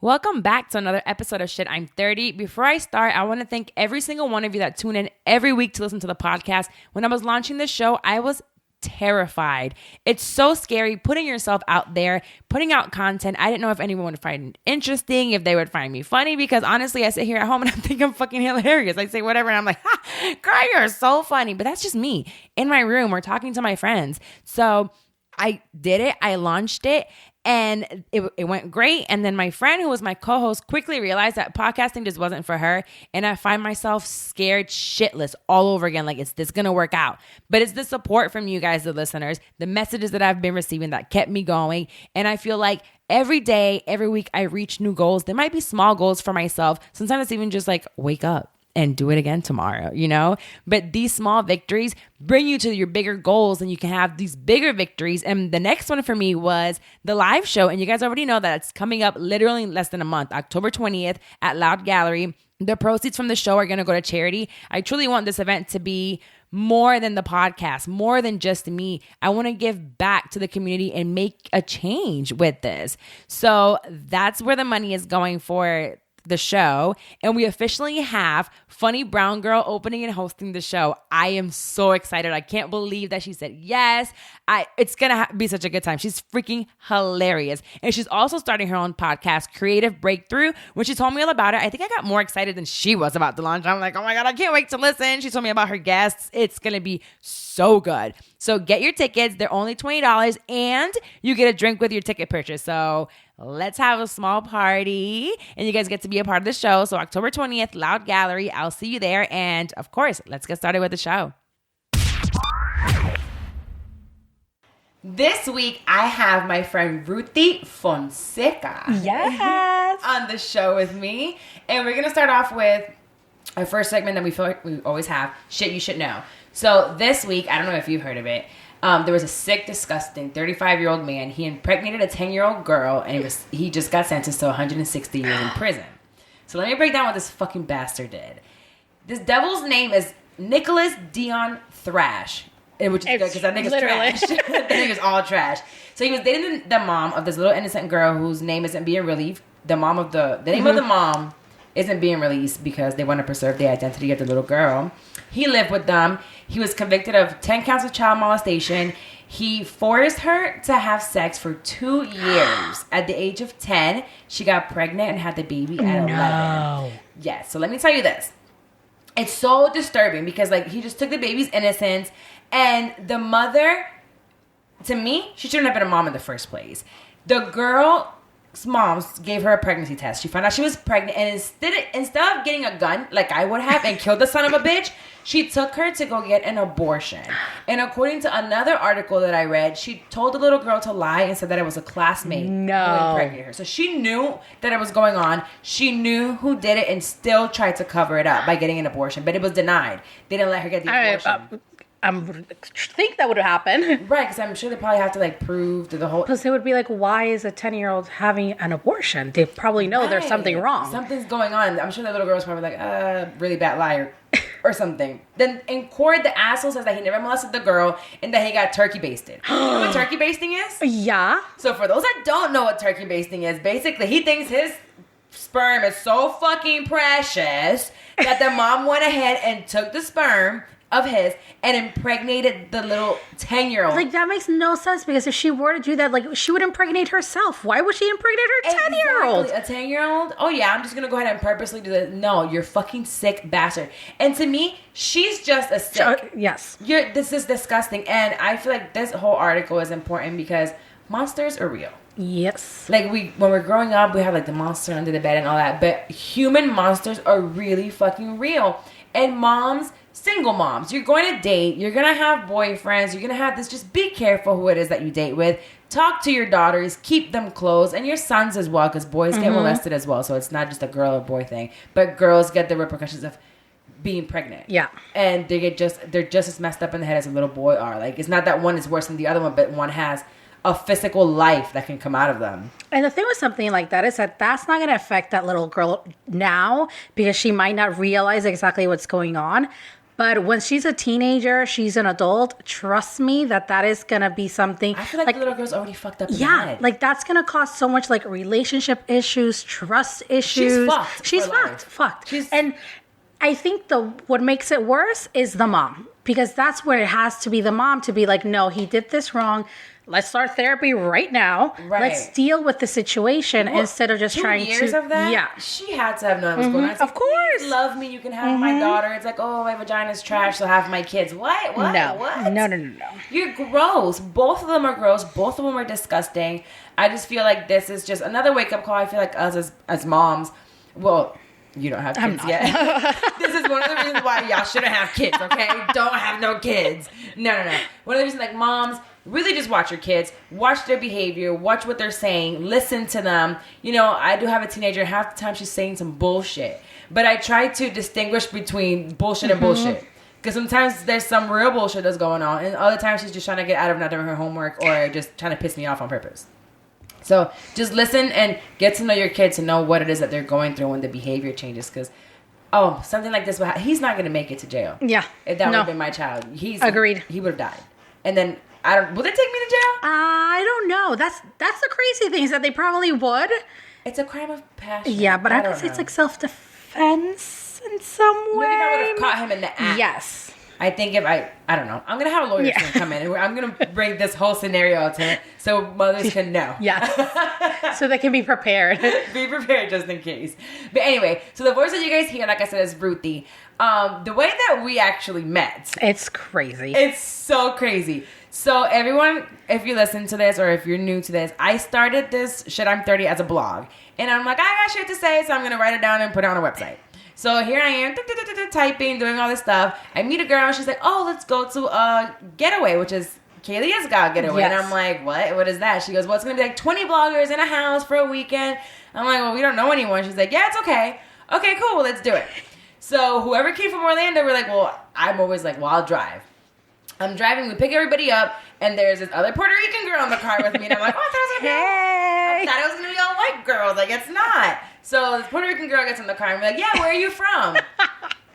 Welcome back to another episode of Shit, I'm 30. Before I start, I want to thank every single one of you that tune in every week to listen to the podcast. When I was launching this show, I was terrified. It's so scary putting yourself out there, putting out content. I didn't know if anyone would find it interesting, if they would find me funny, because honestly, I sit here at home and I think I'm fucking hilarious. I say whatever and I'm like, ha, girl, you're so funny. But that's just me in my room or talking to my friends. So I did it. I launched it. And it went great. And then my friend who was my co-host quickly realized that podcasting just wasn't for her. And I find myself scared shitless all over again. Like, is this going to work out? But it's the support from you guys, the listeners, the messages that I've been receiving that kept me going. And I feel like every day, every week, I reach new goals. There might be small goals for myself. Sometimes it's even just like, wake up and do it again tomorrow, you know? But these small victories bring you to your bigger goals, and you can have these bigger victories. And the next one for me was the live show. And you guys already know that it's coming up literally in less than a month, October 20th at Loud Gallery. The proceeds from the show are going to go to charity. I truly want this event to be more than the podcast, more than just me. I want to give back to the community and make a change with this. So that's where the money is going for the show. And we officially have Funny Brown Girl opening and hosting the show. I am so excited. I can't believe that she said yes. It's gonna be such a good time. She's freaking hilarious. And she's also starting her own podcast, Creative Breakthrough. When she told me all about it, I think I got more excited than she was about the launch. I'm like, oh my God, I can't wait to listen. She told me about her guests. It's gonna be so good. So get your tickets. They're only $20 and you get a drink with your ticket purchase. So let's have a small party and you guys get to be a part of the show. So October 20th, Loud Gallery. I'll see you there. And of course, let's get started with the show. This week, I have my friend Ruthie Fonseca on the show with me. And we're going to start off with our first segment that we feel like we always have, Shit You Should Know. So this week, I don't know if you've heard of it, there was a sick, disgusting 35-year-old man. He impregnated a 10-year-old girl, and he just got sentenced to 160 years in prison. So let me break down what this fucking bastard did. This devil's name is Nicholas Dion Thrash, which is good because that nigga's trash. That nigga's all trash. So he was dating the mom of this little innocent girl whose name isn't being released. The name of the mom isn't being released because they want to preserve the identity of the little girl. He lived with them. He was convicted of 10 counts of child molestation. He forced her to have sex for 2 years. At the age of 10, she got pregnant and had the baby at 11. Yes. So let me tell you this. It's so disturbing because, like, he just took the baby's innocence, and the mother, to me, she shouldn't have been a mom in the first place. The girl's mom gave her a pregnancy test. She found out she was pregnant, and instead of getting a gun like I would have and killed the son of a bitch, she took her to go get an abortion. And according to another article that I read, she told the little girl to lie and said that it was a classmate who impregnated her. So she knew that it was going on. She knew who did it and still tried to cover it up by getting an abortion. But it was denied. They didn't let her get the abortion. I think that would have happened. Right, because I'm sure they probably have to, like, prove to the whole... Plus, it would be like, why is a 10-year-old having an abortion? They probably know there's something wrong. Something's going on. I'm sure the little girl's probably like, really bad liar or something. Then in court, the asshole says that he never molested the girl and that he got turkey basted. You know what turkey basting is? Yeah. So for those that don't know what turkey basting is, basically he thinks his sperm is so fucking precious that the mom went ahead and took the sperm of his and impregnated the little 10-year-old. Like, that makes no sense, because if she were to do that, like, she would impregnate herself. Why would she impregnate her 10-year-old? Exactly. A 10-year-old? Oh, yeah, I'm just going to go ahead and purposely do this. No, you're fucking sick bastard. And to me, she's just a sick. Yes. This is disgusting. And I feel like this whole article is important because monsters are real. Yes. Like, when we're growing up, we have, like, the monster under the bed and all that. But human monsters are really fucking real. And moms... Single moms, you're going to date, you're going to have boyfriends, you're going to have this, just be careful who it is that you date with. Talk to your daughters, keep them close, and your sons as well, because boys get molested as well, so it's not just a girl or boy thing, but girls get the repercussions of being pregnant. Yeah. And they're just as messed up in the head as a little boy are. Like, it's not that one is worse than the other one, but one has a physical life that can come out of them. And the thing with something like that is that that's not going to affect that little girl now, because she might not realize exactly what's going on. But when she's a teenager, she's an adult. Trust me that is gonna be something. I feel like the little girl's already fucked up in the Yeah, head. like that's gonna cause so much like relationship issues, trust issues. She's fucked. She's for life. fucked. She's- And I think what makes it worse is the mom, because that's where it has to be the mom to be like, no, he did this wrong. Let's start therapy right now. Right. Let's deal with the situation instead of just 2 trying years to. of that. Yeah. She had to have known what was going on. It's Of like, course. "Please love me. You can have my daughter." It's like, "Oh, my vagina's trash, so have my kids." What? No. What? No. You're gross. Both of them are gross. Both of them are disgusting. I just feel like this is just another wake up call. I feel like us as moms. Well, you don't have kids yet. This is one of the reasons why y'all shouldn't have kids. Okay, don't have no kids. No. One of the reasons, like, moms. Really just watch your kids, watch their behavior, watch what they're saying, listen to them. You know, I do have a teenager, half the time she's saying some bullshit. But I try to distinguish between bullshit and bullshit. Because sometimes there's some real bullshit that's going on, and other times she's just trying to get out of not doing her homework or just trying to piss me off on purpose. So just listen and get to know your kids and know what it is that they're going through when the behavior changes. Because, something like this, he's not going to make it to jail. Yeah. If that would have been my child. Agreed. He would have died. And then... will they take me to jail? I don't know. That's the crazy thing is that they probably would. It's a crime of passion. Yeah, but I guess it's like self-defense in some way. Maybe if I would have caught him in the act. Yes. I think if I don't know. I'm going to have a lawyer soon come in. And I'm going to bring this whole scenario to him so mothers can know. Yeah. So they can be prepared. Be prepared just in case. But anyway, so the voice that you guys hear, like I said, is Ruthie. The way that we actually met. It's crazy. It's so crazy. So everyone, if you listen to this or if you're new to this, I started this Shit I'm 30 as a blog. And I'm like, I got shit to say, so I'm going to write it down and put it on a website. So here I am, typing, doing all this stuff. I meet a girl and she's like, oh, let's go to a getaway, which is Kaylee's got getaway. Yes. And I'm like, what? What is that? She goes, well, it's going to be like 20 bloggers in a house for a weekend. I'm like, well, we don't know anyone. She's like, yeah, it's okay. Okay, cool, well, let's do it. So whoever came from Orlando, we're like, well, I'm always like, well, I'll drive. I'm driving, we pick everybody up, and there's this other Puerto Rican girl in the car with me, and I'm like, oh, I thought it was going to be all white girls. Like, it's not. So this Puerto Rican girl gets in the car, and we're like, yeah, where are you from?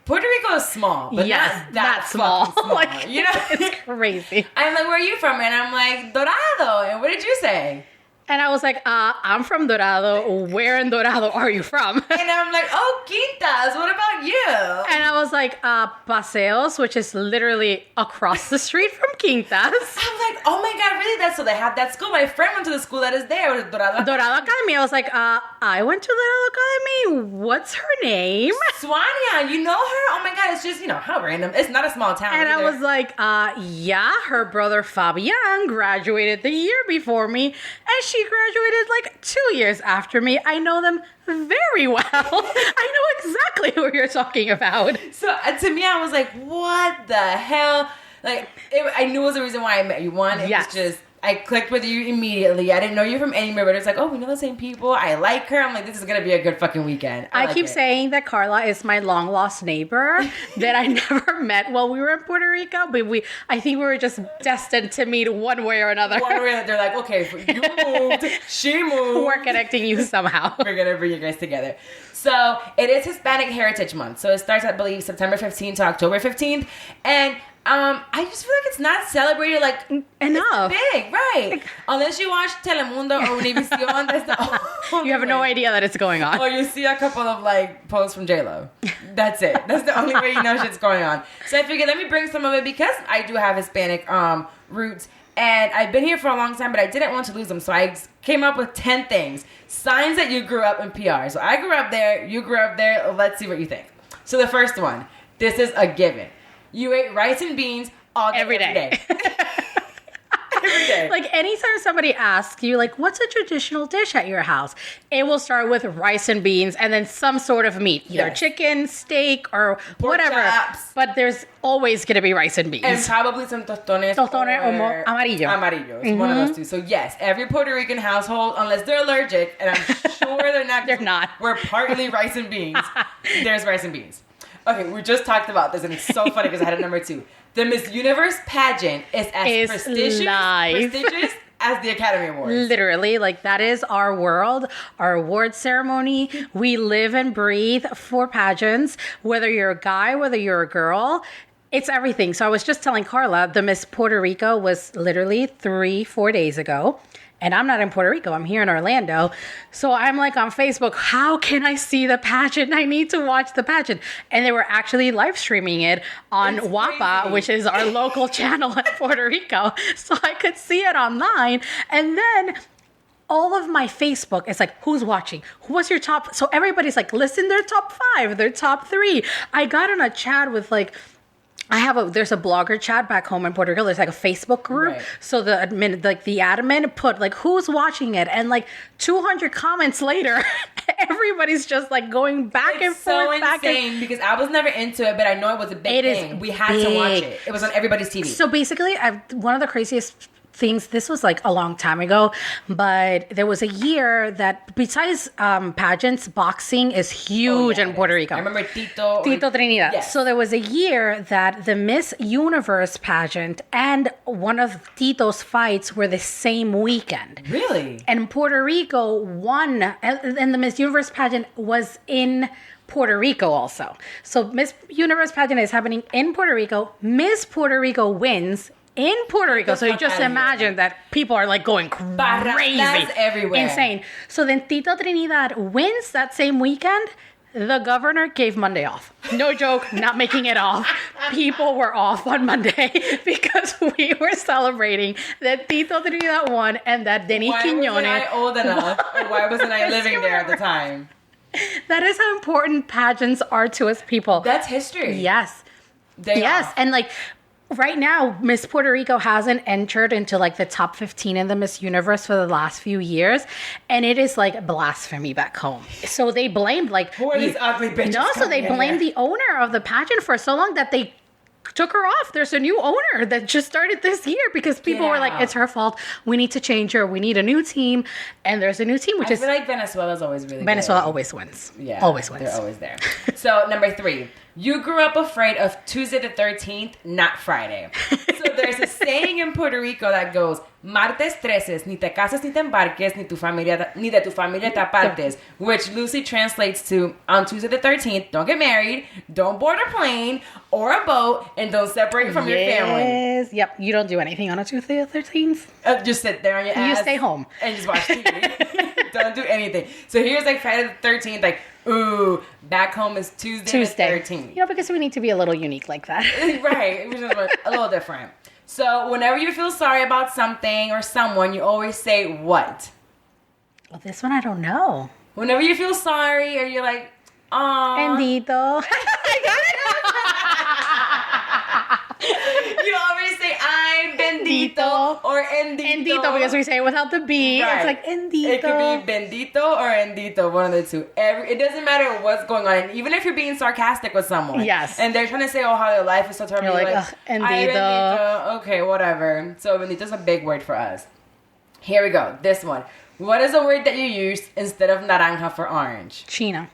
Puerto Rico is small, but not that small. Like, you know? It's crazy. I'm like, where are you from? And I'm like, Dorado. And what did you say? And I was like, I'm from Dorado. Where in Dorado are you from? And I'm like, oh, Quintas, what about you? And I was like, Paseos, which is literally across the street from Quintas. I'm like, oh my God, really? So they have that school. My friend went to the school that is there. It was Dorado. Dorado Academy. I was like, I went to Dorado Academy. What's her name? Swania, you know her? Oh my God, it's just, how random. It's not a small town And either. I was like, yeah, her brother Fabian graduated the year before me, and she graduated like 2 years after me. I know them very well. I know exactly who you're talking about. So to me, I was like, what the hell? Like, I knew it was the reason why I met you. One, it was just, I clicked with you immediately. I didn't know you from anywhere, but it's like, oh, we know the same people. I like her. I'm like, this is going to be a good fucking weekend. I keep saying that Carla is my long lost neighbor that I never met while we were in Puerto Rico, but I think we were just destined to meet one way or another. One way, they're like, okay, you moved, she moved. We're connecting you somehow. We're going to bring you guys together. So it is Hispanic Heritage Month. So it starts, I believe, September 15th to October 15th. And I just feel like it's not celebrated like enough. It's big, right? Unless you watch Telemundo or Univision, that's the only you have no idea that it's going on. Or you see a couple of like posts from J-Lo. That's it. That's the only way you know shit's going on. So I figured let me bring some of it because I do have Hispanic roots. And I've been here for a long time, but I didn't want to lose them. So I came up with 10 things. Signs that you grew up in PR. So I grew up there. You grew up there. Let's see what you think. So the first one. This is a given. You ate rice and beans all day, every day. Every day. Like anytime somebody asks you, like, what's a traditional dish at your house? It will start with rice and beans and then some sort of meat. Either chicken, steak, or pork whatever. Chops. But there's always going to be rice and beans. And probably some tostones. Or amarillo. Amarillo. It's one of those two. So yes, every Puerto Rican household, unless they're allergic, and I'm sure they're not. They're not. We're partly rice and beans. There's rice and beans. Okay, we just talked about this, and it's so funny because I had a number 2. The Miss Universe pageant is as prestigious as the Academy Awards. Literally, like that is our world, our award ceremony. We live and breathe for pageants, whether you're a guy, whether you're a girl. It's everything. So I was just telling Carla, the Miss Puerto Rico was literally 3-4 days ago. And I'm not in Puerto Rico. I'm here in Orlando. So I'm like on Facebook, how can I see the pageant? I need to watch the pageant. And they were actually live streaming it on WAPA, which is our local channel in Puerto Rico. So I could see it online. And then all of my Facebook is like, who's watching? What's your top? So everybody's like, listen, their top 5, their top 3. I got in a chat with like, there's a blogger chat back home in Puerto Rico. There's like a Facebook group. Right. So the admin put like, who's watching it? And like 200 comments later, everybody's just like going back and forth. It's so insane because I was never into it, but I know it was a big thing. We had to watch it. It was on everybody's TV. So basically, one of the craziest things, this was like a long time ago, but there was a year that besides pageants, boxing is huge in Puerto Rico. I remember Tito Trinidad. Yes. So there was a year that the Miss Universe pageant and one of Tito's fights were the same weekend. Really? And Puerto Rico won, and the Miss Universe pageant was in Puerto Rico also. So Miss Universe pageant is happening in Puerto Rico. Miss Puerto Rico wins in Puerto Rico. So you just imagine that people are like going crazy. That's everywhere. Insane. So then Tito Trinidad wins that same weekend. The governor gave Monday off. No joke, not making it off. People were off on Monday because we were celebrating that Tito Trinidad won and that Denny Quiñones. Why wasn't I old enough? Or why wasn't I living there at the time? That is how important pageants are to us people. That's history. Yes. They are. And like, right now, Miss Puerto Rico hasn't entered into like the top 15 in the Miss Universe for the last few years. And it is like blasphemy back home. So they blamed like... Who are these ugly bitches? No, so they blamed the owner of the pageant for so long that they took her off. There's a new owner that just started this year because people were like, it's her fault. We need to change her. We need a new team. And there's a new team, I feel like Venezuela's always really Venezuela good. always wins. Yeah. Always wins. They're always there. So, number 3. You grew up afraid of Tuesday the 13th, not Friday. So there's a saying in Puerto Rico that goes, Martes 13, ni te casas ni te embarques, ni de tu familia te apartes, which loosely translates to, on Tuesday the 13th, don't get married, don't board a plane or a boat, and don't separate from your family. Yes. Yep. You don't do anything on a Tuesday the 13th. Just sit there on your ass. You stay home. And just watch TV. Don't do anything. So here's like Friday the 13th, like, ooh, back home is Tuesday the 13th. You know, because we need to be a little unique like that. Right. Which is a little different. So whenever you feel sorry about something or someone, you always say what? Well, this one I don't know. Whenever you feel sorry or you're like, aw. Bendito. You always say I'm bendito or endito. Endito, because we say it without the B. Right. It's like endito. It could be bendito or endito, one of the two. It doesn't matter what's going on. And even if you're being sarcastic with someone. Yes. And they're trying to say, oh, how their life is so terrible. You're like, "Ay, endito. bendito." Okay, whatever. So bendito's a big word for us. Here we go. This one. What is a word that you use instead of naranja for orange? China.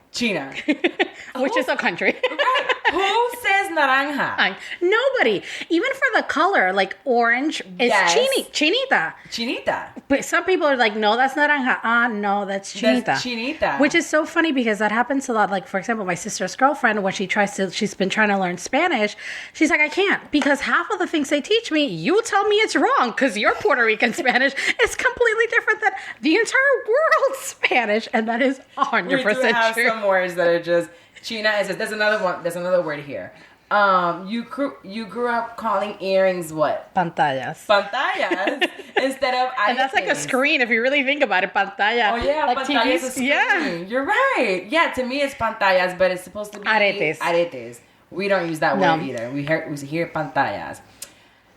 Which is a country. Right. Who says naranja? Nobody. Even for the color, like orange is chinita. Chinita. But some people are like, no, that's naranja. No, that's chinita. That's chinita. Which is so funny because that happens a lot. Like, for example, my sister's girlfriend, when she's been trying to learn Spanish, she's like, I can't because half of the things they teach me, you tell me it's wrong because your Puerto Rican Spanish is completely different than the entire world's Spanish. And that is 100% we do have true. some words that are just China. There's another one. There's another word here. You grew up calling earrings what? Pantallas. Instead of aretes. And that's like a screen if you really think about it. Pantalla. Oh yeah, like pantalla TVs. is a screen. Yeah. You're right. Yeah, to me it's pantallas, but it's supposed to be aretes. We don't use that word either. We hear pantallas.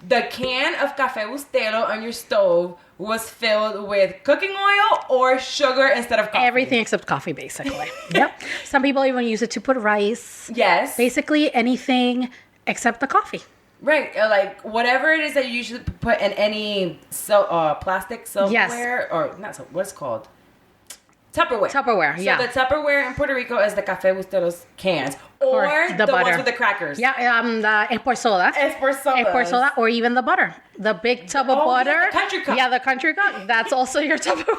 The can of Café Bustelo on your stove was filled with cooking oil or sugar instead of coffee. Everything except coffee, basically. Yep. Some people even use it to put rice. Yes. Basically anything except the coffee. Right. Like whatever it is that you usually put in any plastic silverware or not so what's it called? Tupperware. Yeah. So the Tupperware in Puerto Rico is the Café Bustelo's cans. Or the butter. Ones with the crackers. Yeah, the por soda. Por soda, or even the butter. The big tub of butter. Yeah, the country cup. Yeah, the country cup. That's also your Tupperware.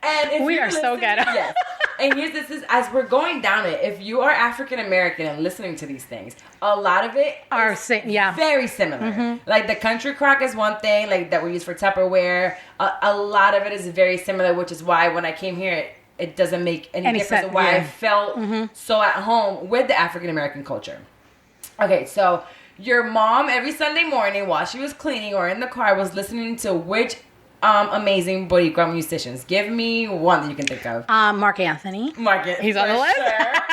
And if we you're are so listening- ghetto. Yes. And here's this is as we're going down it. If you are African American and listening to these things, a lot of it Are is yeah. very similar. Like the country crock is one thing, like that we use for Tupperware. A lot of it is very similar, which is why when I came here, it doesn't make any difference sense, of why I yeah. felt so at home with the African American culture. Okay, so your mom every Sunday morning while she was cleaning or in the car was listening to which amazing Boricua musicians? Give me one that you can think of. Mark Anthony. He's on the list. Sure.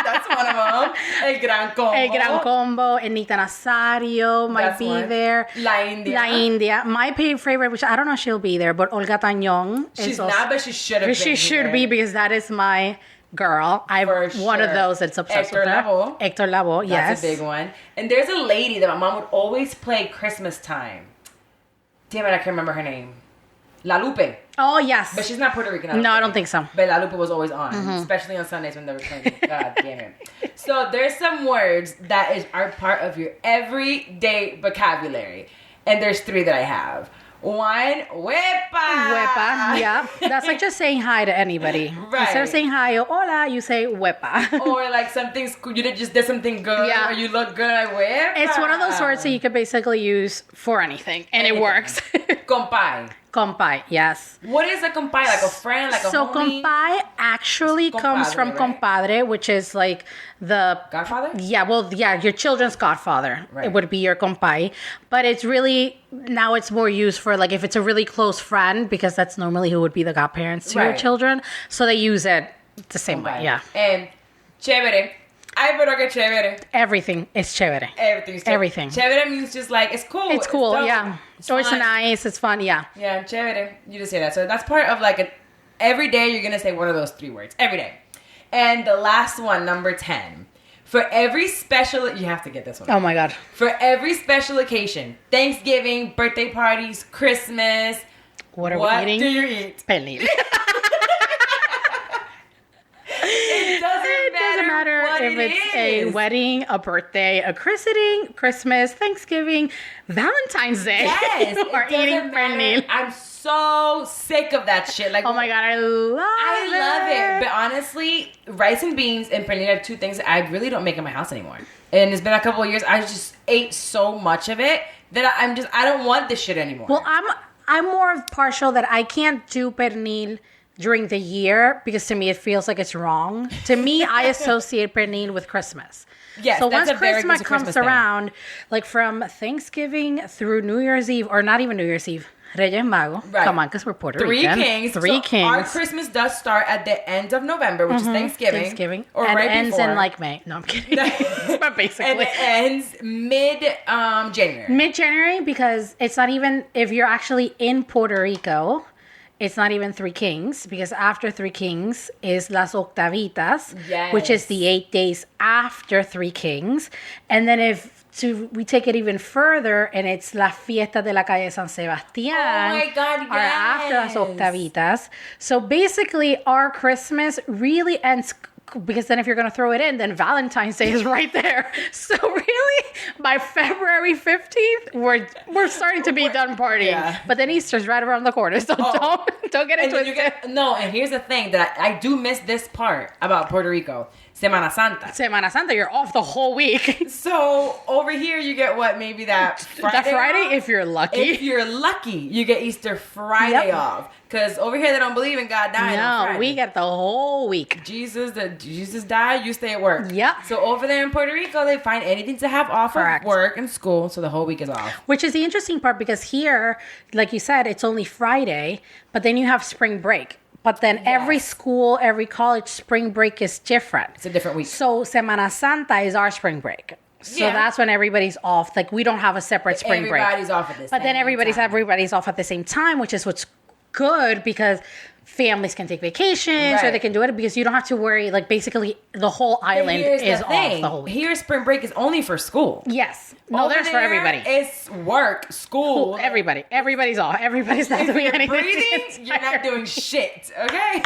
That's one of them. El Gran Combo. El Gran Combo. Anita Nazario might That's be one. there. La India. La India. My favorite, which I don't know if she'll be there, but Olga Tañón. She's not, but she should have been. She should be because that is my girl. I'm For one of sure. those that's obsessed with her. Hector Lavoe, yes. That's a big one. And there's a lady that my mom would always play Christmas time. Damn it, I can't remember her name. La Lupe. Oh, yes. But she's not Puerto Rican. No, I don't think so. But La Lupe was always on, especially on Sundays when they were playing. God damn it. So there's some words that are part of your everyday vocabulary. And there's 3 that I have. One, Wepa, yeah. That's like just saying hi to anybody. Right. Instead of saying hi or hola, you say wepa. Or like something's cool. You just did something good. Yeah. Or you look good. Like, wepa. It's one of those words that you could basically use for anything, and it works. Compay. Compay, yes. What is a compay? Like a friend? Like a So homie? compay actually comes from right? compadre, which is like the Godfather? Yeah, well, yeah, your children's godfather. Right. It would be your compay. But it's really, now it's more used for like if it's a really close friend, because that's normally who would be the godparents to your Right. children. So they use it the same way, Compay. yeah. And chévere. Ay, pero que chévere. Everything is chévere. Everything's chévere. Everything. Chévere means just like, it's cool. It's cool, dope, yeah. Or it's fun. nice, it's fun, yeah. Yeah, chévere. You just say that. So that's part of like every day you're going to say one of those 3 words. Every day. And the last one, number 10. For every special, you have to get this one. Oh my God. For every special occasion, Thanksgiving, birthday parties, Christmas, What are we what eating? do you eat? Pernil. It doesn't matter what if it it's is. a wedding, a birthday, a christening, Christmas, Thanksgiving, Valentine's Day. Yes, you are it doesn't eating matter. pernil. I'm so sick of that shit. Like, Oh my God, I love it. But honestly, rice and beans and pernil are 2 things that I really don't make in my house anymore. And it's been a couple of years. I just ate so much of it that I don't want this shit anymore. Well, I'm more partial that I can't do pernil during the year because to me it feels like it's wrong. To me, I associate pernil with Christmas. Yes, so that's once a very Christmas good comes Christmas thing. around, like from Thanksgiving through New Year's Eve, or not even New Year's Eve, Reyes Mago. Right. Come on, because we're Puerto 3 Rican. Kings. Three So Kings. Our Christmas does start at the end of November, which is Thanksgiving. Or and right it ends before. in like May. No, I'm kidding. But basically. And it ends mid-January. Mid-January, because it's not even, if you're actually in Puerto Rico, it's not even 3 Kings, because after 3 Kings is Las Octavitas, which is the 8 days after 3 Kings. And then we take it even further, and it's La Fiesta de la Calle San Sebastián. Oh my God, Are after Las yes. Octavitas. So basically, our Christmas really ends, because then if you're going to throw it in, then Valentine's Day is right there. So really, by February 15th, we're starting to be done partying. Yeah. But then Easter's right around the corner, so don't get And into then you it. and here's the thing that I do miss this part about Puerto Rico. Semana Santa. Semana Santa, you're off the whole week. So over here you get what, maybe that Friday That Friday, off? if you're lucky. If you're lucky, you get Easter Friday Yep. off. Because over here they don't believe in God dying on No, Friday. we get the whole week. Jesus died, you stay at work. Yep. So over there in Puerto Rico, they find anything to have off Correct. of work and school, so the whole week is off. Which is the interesting part, because here, like you said, it's only Friday, but then you have spring break. But then every school, every college, spring break is different. It's a different week. So Semana Santa is our spring break. So Yeah. that's when everybody's off. Like, we don't have a separate spring break. Everybody's off at this But then same time. everybody's off at the same time, which is what's good, because families can take vacations or Right. they can do it, because you don't have to worry. Like, basically the whole But island here's is the off thing. the whole week. Here, spring break is only for school. Yes. No, Over there's for there, everybody. It's work, school. Everybody. Everybody's off. Everybody's not doing You're anything. breathing, you're not doing shit, okay?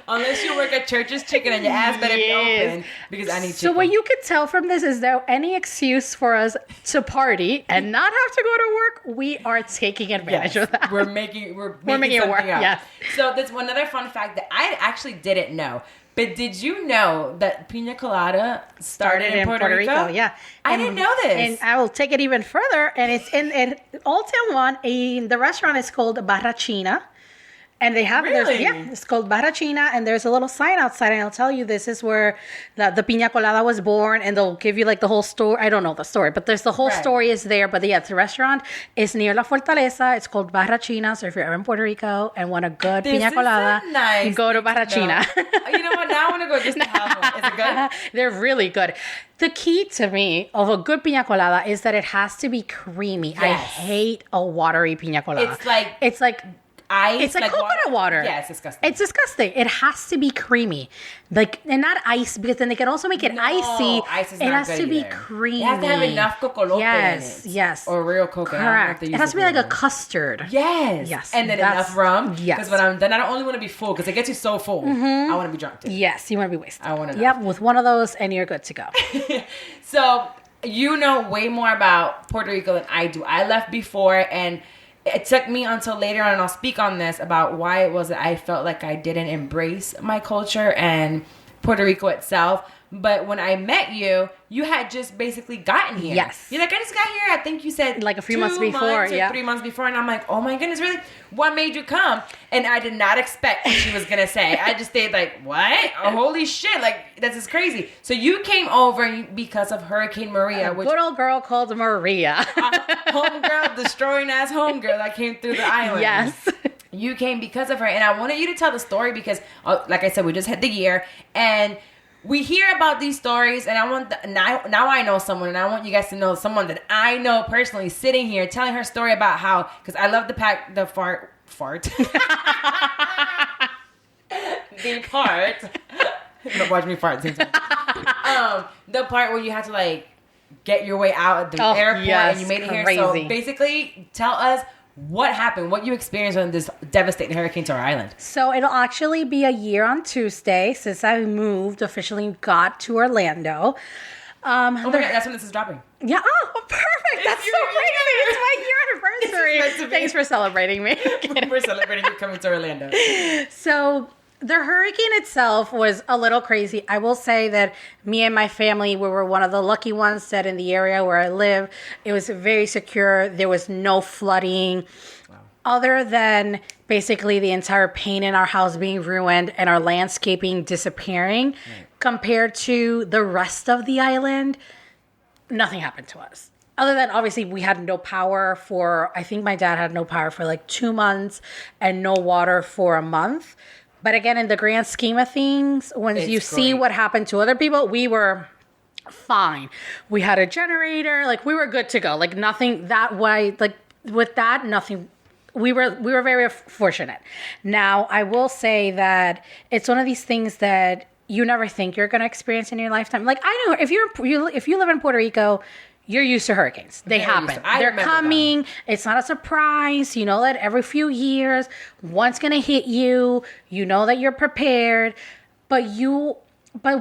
Unless you work at Church's Chicken and your ass better be Yes. open, because I need chicken. So what you could tell from this is that any excuse for us to party and not have to go to work, we are taking advantage of that. We're making making it something work, up. yes. So So there's one other fun fact that I actually didn't know. But did you know that pina colada started in Puerto Rico? Yeah. I didn't know this. And I will take it even further. And it's in Old Town 1. The restaurant is called Barra China. And they have it's called Barra China, and there's a little sign outside, and it'll tell you this is where the piña colada was born, and they'll give you like the whole story. I don't know the story, but there's the whole story is there. But yeah, the restaurant is near La Fortaleza. It's called Barra China. So if you're ever in Puerto Rico and want a good piña colada, nice go to Barra China. You know what? Now I want to go just to have one. Is it good? They're really good. The key to me of a good piña colada is that it has to be creamy. Yes. I hate a watery piña colada. It's like ice. It's like coconut water. Yeah, it's disgusting. It's disgusting. It has to be creamy. And not ice, because then they can also make it icy. Ice is it not has good to be either. creamy. It has to have enough cocolote in it. Yes. Or real coconut. Correct. It has to be like a custard. Yes. And then enough rum. Yes. Because when I'm done, I don't only want to be full, because it gets you so full. I want to be drunk too. Yes, you want to be wasted. I want to know. Yep, with one of those, and you're good to go. So, you know way more about Puerto Rico than I do. I left before, and it took me until later on, and I'll speak on this, about why it was that I felt like I didn't embrace my culture and Puerto Rico itself. But when I met you, you had just basically gotten here. Yes. You're like, I just got here. I think you said like a few months before. 3 months before. And I'm like, oh my goodness, really? What made you come? And I did not expect what she was going to say. I just stayed like, what? Oh, holy shit. Like, this is crazy. So you came over because of Hurricane Maria. Which, good old girl called Maria. Homegirl, destroying ass homegirl that came through the island. Yes. You came because of her. And I wanted you to tell the story because, like I said, we just hit the year. And we hear about these stories, and I want now I know someone, and I want you guys to know someone that I know personally sitting here telling her story about how, because I love the fart. The part. Watch me fart. The part where you had to like get your way out at the airport, and you made it here. So basically, tell us what happened, what you experienced on this devastating hurricane to our island. So it'll actually be a year on Tuesday since I officially got to Orlando. Oh my God, that's when this is dropping. Yeah. Oh, perfect. That's so crazy. It's my year anniversary. Thanks for celebrating me. We're celebrating you coming to Orlando. So the hurricane itself was a little crazy. I will say that me and my family, we were one of the lucky ones that in the area where I live, it was very secure. There was no flooding. Wow. Other than basically the entire paint in our house being ruined and our landscaping disappearing. Right. Compared to the rest of the island, nothing happened to us. Other than obviously we had no power I think my dad had no power for like 2 months and no water for a month. But again, in the grand scheme of things, when you see what happened to other people, we were fine. We had a generator, like we were good to go. Like nothing that way, like with that, nothing. We were very fortunate. Now, I will say that it's one of these things that you never think you're going to experience in your lifetime. Like I know if you live in Puerto Rico, you're used to hurricanes. They happen. They're coming. It's not a surprise. You know that every few years, one's going to hit you. You know that you're prepared. But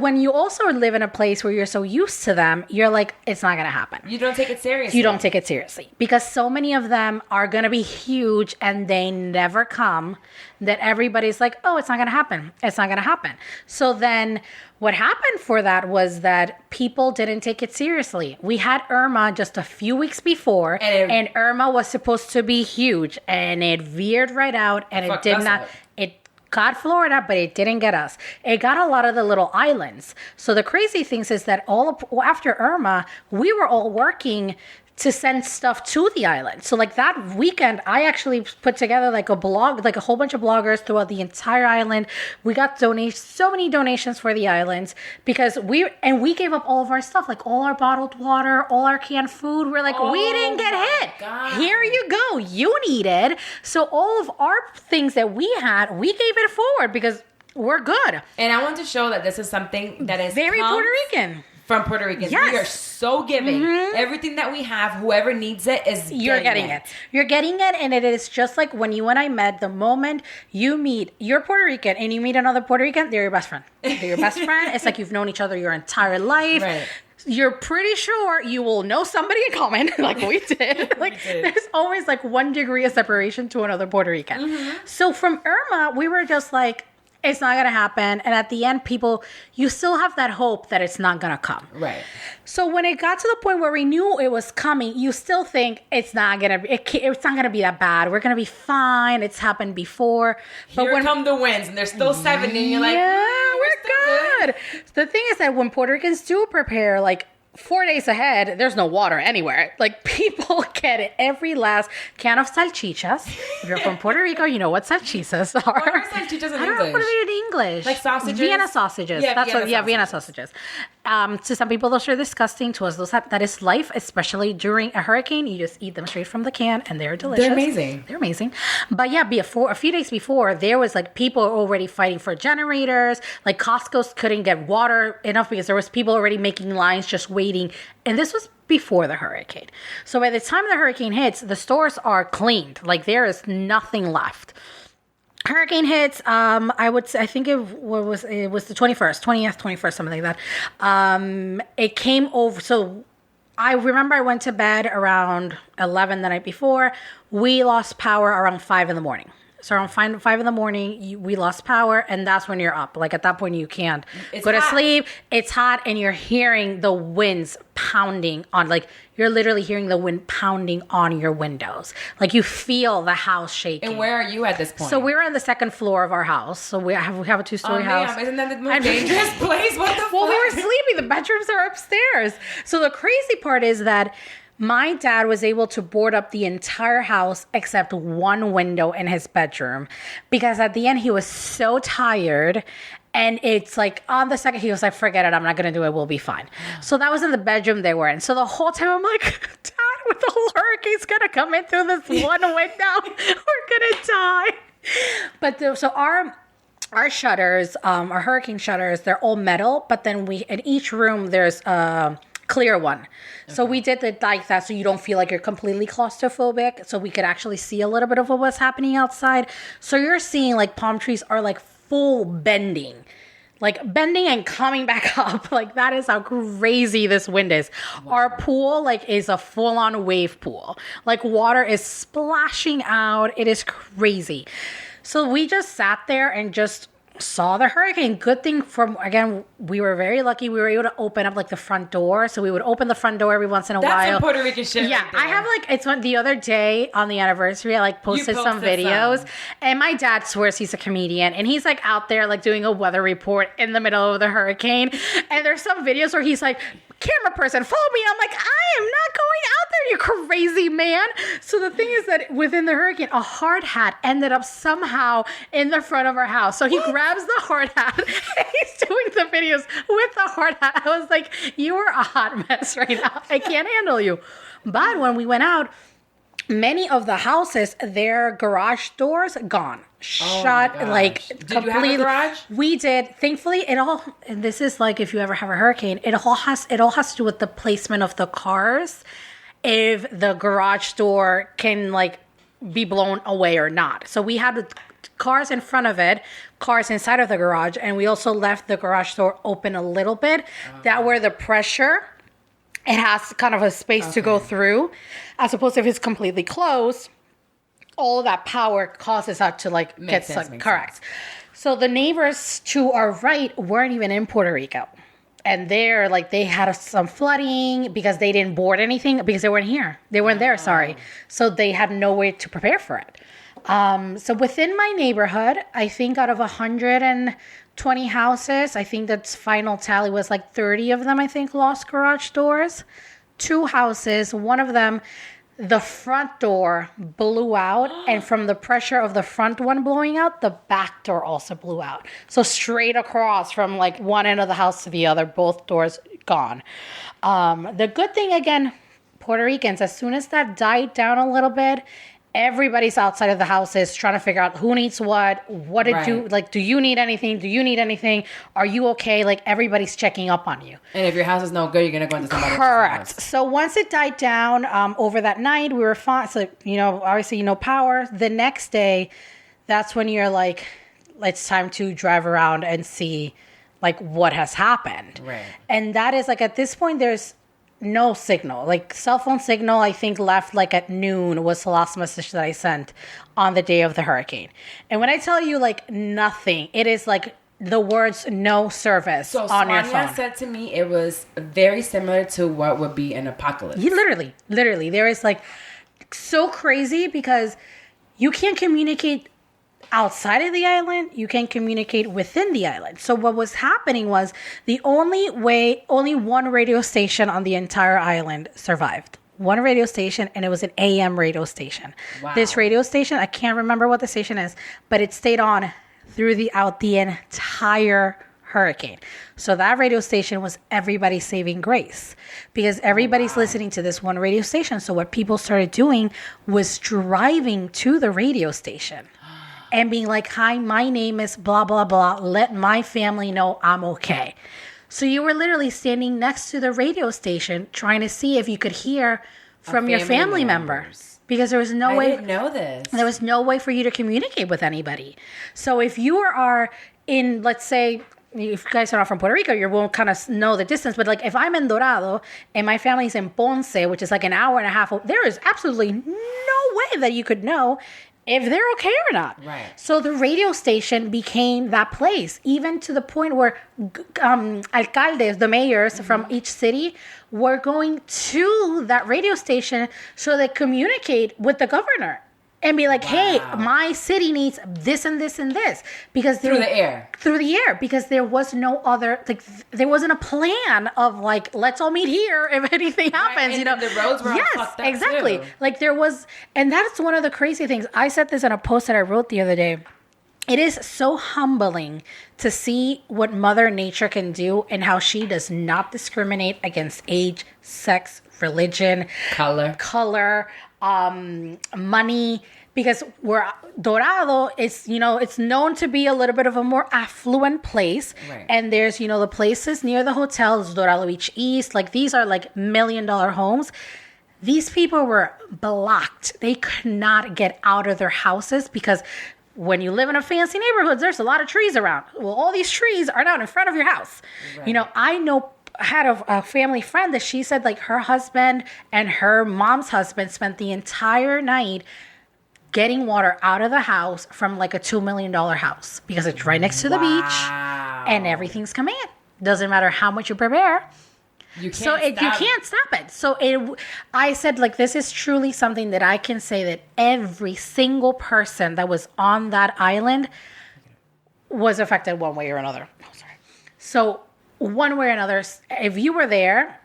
when you also live in a place where you're so used to them, you're like, it's not going to happen. You don't take it seriously. You don't take it seriously. Because so many of them are going to be huge and they never come, that everybody's like, oh, it's not going to happen. It's not going to happen. So then what happened for that was that people didn't take it seriously. We had Irma just a few weeks before, and Irma was supposed to be huge, and it veered right out, and it did not. It got Florida, but it didn't get us. It got a lot of the little islands. So the crazy things is that after Irma, we were all working to send stuff to the island. So like that weekend, I actually put together like a blog, like a whole bunch of bloggers throughout the entire island. We got so many donations for the islands because we gave up all of our stuff, like all our bottled water, all our canned food. We're like, we didn't get hit. God. Here you go. You need it. So all of our things that we had, we gave it forward because we're good. And I want to show that this is something that is very Puerto Rican. From Puerto Ricans. Yes. We are so giving. Mm-hmm. Everything that we have, whoever needs it is You're getting it. You're getting it, and it is just like when you and I met. The moment you're Puerto Rican and you meet another Puerto Rican, they're your best friend. They're your best friend. It's like you've known each other your entire life. Right. you're pretty sure you will know somebody in common, like we did. Like, there's always like 1 degree of separation to another Puerto Rican. Mm-hmm. So from Irma, we were just like, it's not going to happen. And at the end, you still have that hope that it's not going to come. Right. So when it got to the point where we knew it was coming, you still think it's not going to be, it's not going to be that bad. We're going to be fine. It's happened before. But Here come the winds, and they're still 70. And you're like, we're good. The thing is that when Puerto Ricans do prepare, like, 4 days ahead, there's no water anywhere. Like, people get it. Every last can of salchichas. If you're from Puerto Rico, you know what salchichas are. What are salchichas in English? I don't know what are in English. Like sausages? Vienna sausages. Yeah, Vienna sausages. To some people, those are disgusting. To us, that is life, especially during a hurricane. You just eat them straight from the can, and they're delicious. They're amazing. But yeah, a few days before, there was like people already fighting for generators. Like, Costco's couldn't get water enough because there was people already making lines just waiting. And this was before the hurricane. So by the time the hurricane hits, the stores are cleaned. Like, there is nothing left. Hurricane hits, I think it was the 20th, 21st, something like that. It came over. So I remember I went to bed around 11 the night before. We lost power around 5 in the morning. So around 5 in the morning, we lost power, and that's when you're up. Like, at that point, you can't go to sleep. It's hot, and you're hearing the winds pounding on, like, you're literally hearing the wind pounding on your windows. Like, you feel the house shaking. And where are you at this point? So we're on the second floor of our house. So we have a 2-story house. Isn't that the most dangerous place? What the fuck? Well, we were sleeping. The bedrooms are upstairs. So the crazy part is that my dad was able to board up the entire house except one window in his bedroom, because at the end he was so tired. And it's like on the second, he was like, forget it, I'm not going to do it. We'll be fine. So that was in the bedroom they were in. So the whole time I'm like, Dad, with the whole hurricane's going to come in through this one window, we're going to die. But so our shutters, our hurricane shutters, they're all metal. But then in each room, there's a clear one. Okay. So we did it like that so you don't feel like you're completely claustrophobic. So we could actually see a little bit of what was happening outside. So you're seeing like palm trees are like full bending and coming back up. Like, that is how crazy this wind is. Wow. Our pool like is a full-on wave pool. Like, water is splashing out. It is crazy. So we just sat there and just saw the hurricane. Good thing again, we were very lucky. We were able to open up like the front door. So we would open the front door every once in a while. That's some Puerto Rican shit. Yeah. Right, I have the other day on the anniversary, I like posted some videos. And my dad swears he's a comedian. And he's like out there like doing a weather report in the middle of the hurricane. And there's some videos where he's like, camera person, follow me. I'm like, I am not going out there, you crazy man. So the thing is that within the hurricane, a hard hat ended up somehow in the front of our house. So he grabs the hard hat and he's doing the videos with the hard hat. I was like, you are a hot mess right now. I can't handle you. But when we went out, many of the houses, their garage doors gone. Shut, like, did completely. You have a garage? We did. Thankfully, and this is like if you ever have a hurricane, it all has to do with the placement of the cars. If the garage door can like be blown away or not. So we had cars in front of it, cars inside of the garage, and we also left the garage door open a little bit. That where the pressure, it has kind of a space to go through, as opposed to if it's completely closed, all of that power causes that to like get sucked. Correct. Sense. So the neighbors to our right weren't even in Puerto Rico. And they're like, they had some flooding because they didn't board anything because they weren't here. They weren't there, sorry. So they had no way to prepare for it. So within my neighborhood, I think out of 120 houses, I think that's final tally was like 30 of them, I think, lost garage doors. 2 houses, one of them, the front door blew out, and from the pressure of the front one blowing out, the back door also blew out. So straight across from like one end of the house to the other, both doors gone. The good thing, again, Puerto Ricans, as soon as that died down a little bit, everybody's outside of the houses trying to figure out who needs what to do. Like, do you need anything? Do you need anything? Are you okay? Like, everybody's checking up on you. And if your house is no good, you're going to go into somebody's house. Correct. So once it died down over that night, we were fine. So, obviously, power. The next day, that's when you're like, it's time to drive around and see like what has happened. Right. And that is like at this point there's no signal. Like cell phone signal I think left like at noon was the last message that I sent on the day of the hurricane. And when I tell you like nothing, it is like the words no service on your phone. Sonia said to me it was very similar to what would be an apocalypse. Literally. There is like so crazy because you can't communicate outside of the island, you can communicate within the island. So what was happening was only one radio station on the entire island survived. One radio station, and it was an AM radio station. Wow. This radio station, I can't remember what the station is, but it stayed on throughout the entire hurricane. So that radio station was everybody's saving grace because everybody's listening to this one radio station. So what people started doing was driving to the radio station and being like, hi, my name is blah, blah, blah. Let my family know I'm okay. So you were literally standing next to the radio station trying to see if you could hear from your family members. Because there was no way. I didn't know this. There was no way for you to communicate with anybody. So if you are in, let's say, if you guys are not from Puerto Rico, you won't kind of know the distance. But like if I'm in Dorado and my family's in Ponce, which is like an hour and a half, there is absolutely no way that you could know if they're okay or not. Right. So the radio station became that place, even to the point where alcaldes, the mayors from each city, were going to that radio station so they communicate with the governor and be like, hey, my city needs this and this and this. Because through the air. Through the air. Because there was no other, like, there wasn't a plan of, like, let's all meet here if anything happens, you know. The roads were all fucked up exactly. Too. Like, there was, and that's one of the crazy things. I said this in a post that I wrote the other day. It is so humbling to see what Mother Nature can do and how she does not discriminate against age, sex, religion, color, money, because Dorado is, you know, it's known to be a little bit of a more affluent place. Right. And there's, you know, the places near the hotels, Dorado Beach East, like these are like $1 million homes. These people were blocked. They could not get out of their houses because when you live in a fancy neighborhood, there's a lot of trees around. Well, all these trees are down in front of your house. Right. You know, I had a family friend that she said like her husband and her mom's husband spent the entire night getting water out of the house from like a $2 million house because it's right next to the beach and everything's coming in. Doesn't matter how much you prepare. You can't stop it. So I said like this is truly something that I can say that every single person that was on that island was affected one way or another. Oh, sorry. So one way or another, if you were there,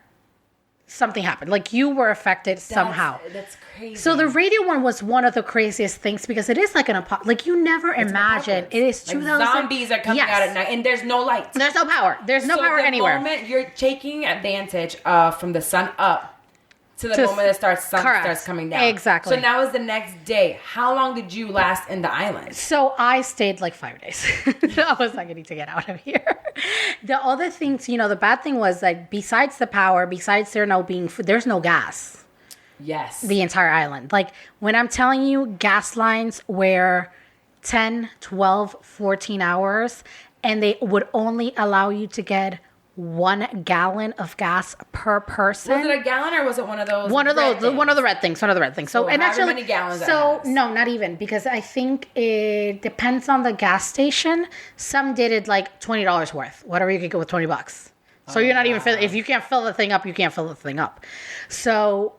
something happened. Like you were affected somehow. That's crazy. So the radio one was one of the craziest things because it is like like you never imagine. It is 2000. Like zombies are coming out at night and there's no lights. There's no power. There's no power anywhere. So the moment you're taking advantage from the sun up to the moment that sun starts coming down. Exactly. So now is the next day. How long did you last in the island? So I stayed like 5 days. I was like, I need to get out of here. The other things, you know, the bad thing was like besides the power, besides there no being food, there's no gas. Yes. The entire island. Like when I'm telling you gas lines were 10, 12, 14 hours and they would only allow you to get 1 gallon of gas per person. Was it a gallon or was it one of those? One of the red things. So and actually, many gallons? So no, not even because I think it depends on the gas station. Some did it like $20 worth. Whatever you could get with $20. So you're not even if you can't fill the thing up, you can't fill the thing up. So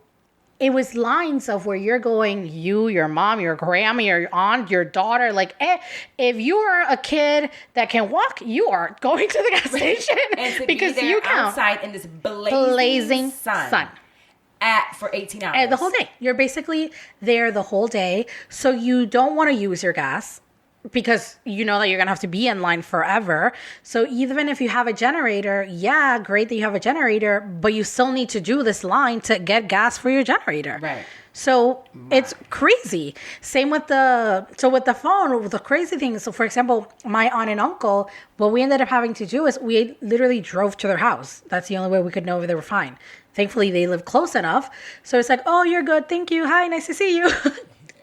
it was lines of where you're going, you, your mom, your grandma, your aunt, your daughter. Like, if you are a kid that can walk, you are going to the gas station and to because be there you count outside in this blazing sun for 18 hours. And the whole day. You're basically there the whole day. So you don't want to use your gas because you know that you're going to have to be in line forever. So even if you have a generator, yeah, great that you have a generator, but you still need to do this line to get gas for your generator. Right. So it's crazy. Same with the phone, the crazy thing. So for example, my aunt and uncle, what we ended up having to do is we literally drove to their house. That's the only way we could know if they were fine. Thankfully, they live close enough. So it's like, oh, you're good. Thank you. Hi, nice to see you.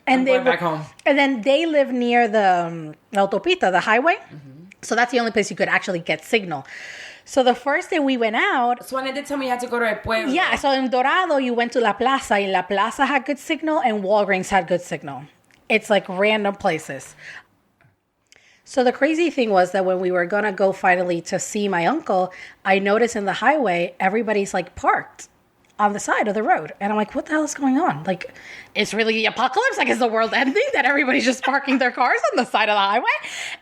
And they back home. And then they live near the autopista, the highway. Mm-hmm. So that's the only place you could actually get signal. So the first day we went out. So when they did tell me you had to go to El Pueblo. Yeah, so in Dorado, you went to La Plaza, and La Plaza had good signal, and Walgreens had good signal. It's like random places. So the crazy thing was that when we were going to go finally to see my uncle, I noticed in the highway, everybody's like parked on the side of the road. And I'm like, what the hell is going on? Like, it's really the apocalypse? Like, is the world ending that everybody's just parking their cars on the side of the highway?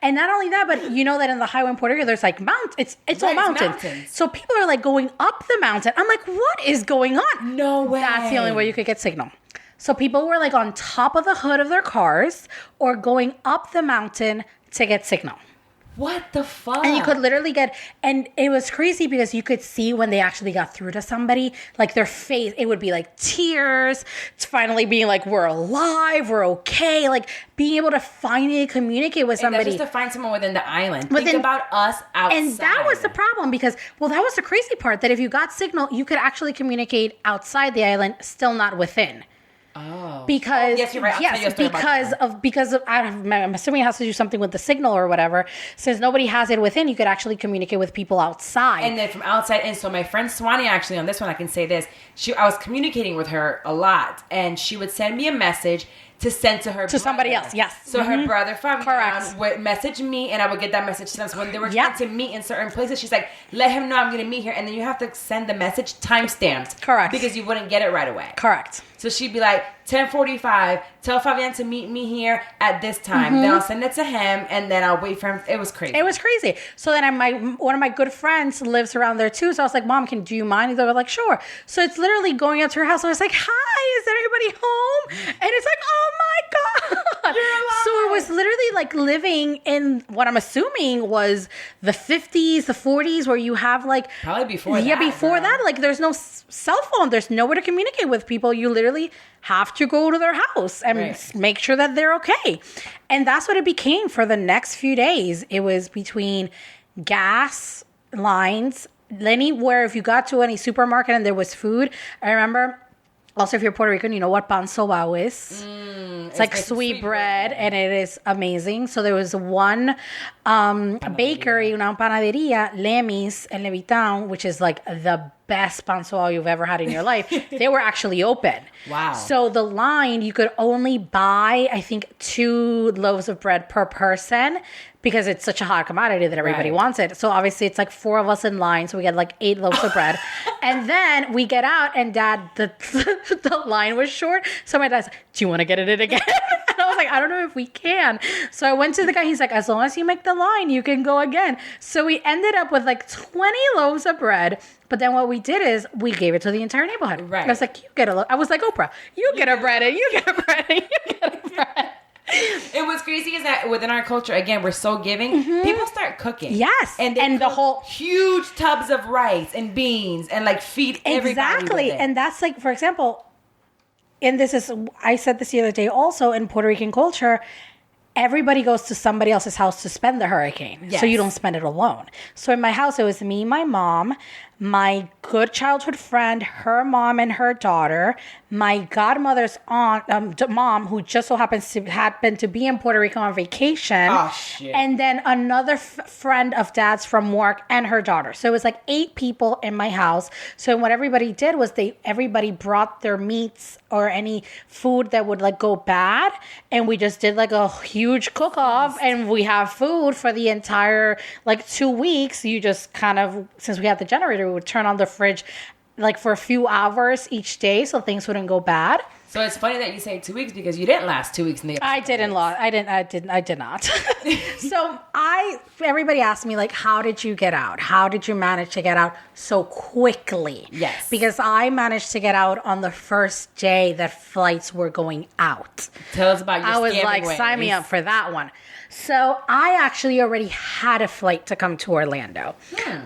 And not only that, but you know that in the highway in Puerto Rico, there's like mountains. It's all mountains. So people are like going up the mountain. I'm like, what is going on? No way. That's the only way you could get signal. So people were like on top of the hood of their cars or going up the mountain to get signal. What the fuck? And you could literally get, and it was crazy because you could see when they actually got through to somebody, like their face, it would be like tears. It's finally being like, we're alive, we're okay. Like being able to finally communicate with somebody. And that's just to find someone within the island. Think about us outside. And that was the problem because, well, that was the crazy part, that if you got signal, you could actually communicate outside the island, still not within. Oh. Because yes, you're right. because of I'm assuming it has to do something with the signal or whatever. Since nobody has it within, you could actually communicate with people outside. And then from outside in. So my friend Swanee, actually on this one, I can say this. I was communicating with her a lot, and she would send me a message to send to her brother. Somebody else, yes. So her brother Fabian would message me, and I would get that message to them. So when they were trying to meet in certain places, she's like, let him know I'm going to meet here. And then you have to send the message timestamped. Correct. Because you wouldn't get it right away. Correct. So she'd be like, 10:45, tell Fabian to meet me here at this time. Then I'll send it to him, and then I'll wait for him. It was crazy. It was crazy. So then one of my good friends lives around there too. So I was like, Mom, do you mind? They were like, sure. So it's literally going up to her house. And I was like, hi, is everybody home? And it's like, oh my God. So it was literally like living in what I'm assuming was the 50s, the 40s, where you have like... Probably before that. Yeah, before that. Like there's no cell phone. There's nowhere to communicate with people. You literally have to go to their house and make sure that they're okay. And that's what it became for the next few days. It was between gas lines, anywhere, if you got to any supermarket and there was food. I remember... Also, if you're Puerto Rican, you know what pan sobao is. It's like sweet bread, and it is amazing. So there was one bakery, una panaderia, Lemis en Levitown, which is like the best pan sobao you've ever had in your life. They were actually open. Wow. So the line, you could only buy, I think, 2 loaves of bread per person because it's such a hot commodity that everybody wants it. So obviously it's like 4 of us in line. So we get like 8 loaves of bread. And then we get out and Dad, the line was short. So my dad's like, do you want to get it in again? And I was like, I don't know if we can. So I went to the guy. He's like, as long as you make the line, you can go again. So we ended up with like 20 loaves of bread. But then what we did is we gave it to the entire neighborhood. Right. I was like, you get a loaf. I was like, Oprah, you get a bread and you get a bread and you get a bread. It was crazy is that within our culture, again, we're so giving. People start cooking. Yes. And the whole huge tubs of rice and beans and like feed everybody. Exactly. With it. And that's like, for example, I said this the other day also, in Puerto Rican culture, everybody goes to somebody else's house to spend the hurricane. Yes. So you don't spend it alone. So in my house, it was me, my mom, my good childhood friend, her mom and her daughter, my godmother's aunt, mom, who just so happens to be in Puerto Rico on vacation. Oh, shit. And then another friend of Dad's from work and her daughter. So it was like 8 people in my house. So what everybody did was everybody brought their meats or any food that would like go bad. And we just did like a huge cook-off and we have food for the entire like 2 weeks. You just kind of, since we had the generator, we would turn on the fridge like for a few hours each day so things wouldn't go bad. So it's funny that you say 2 weeks because you didn't last 2 weeks in the episode. I did not. So everybody asked me like, how did you get out? How did you manage to get out so quickly? Yes. Because I managed to get out on the first day that flights were going out. Tell us about your I was scamming like, ways. sign me up for that one. So I actually already had a flight to come to Orlando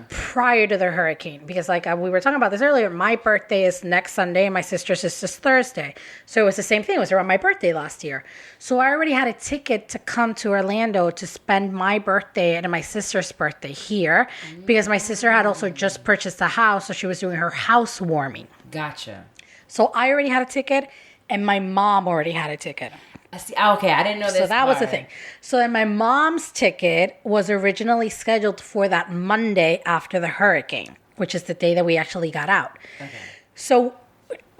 prior to the hurricane because like we were talking about this earlier, my birthday is next Sunday and my sister's is this Thursday. So it was the same thing. It was around my birthday last year. So I already had a ticket to come to Orlando to spend my birthday and my sister's birthday here because my sister had also just purchased a house. So she was doing her housewarming. Gotcha. So I already had a ticket and my mom already had a ticket. I see. Oh, okay, I didn't know this. So that was the part. thing. So then my mom's ticket was originally scheduled for that Monday after the hurricane, which is the day that we actually got out. Okay. So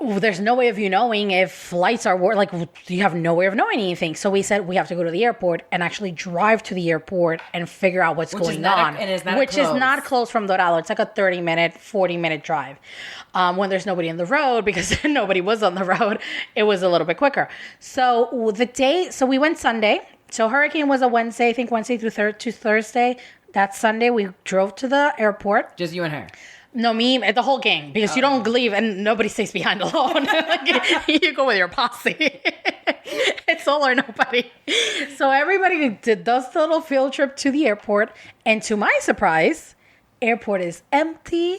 there's no way of you knowing if flights are like, you have no way of knowing anything. So we said we have to go to the airport and actually drive to the airport and figure out what's going on. Which is not close from Dorado. It's like a 30-minute, 40-minute drive. When there's nobody on the road, because nobody was on the road, it was a little bit quicker. So we went Sunday. So hurricane was a Wednesday, I think Wednesday through to Thursday. That Sunday we drove to the airport. Just you and her. No, me, the whole gang, because you don't leave and nobody stays behind alone. Like, you go with your posse. It's all or nobody. So everybody does the little field trip to the airport. And to my surprise, airport is empty.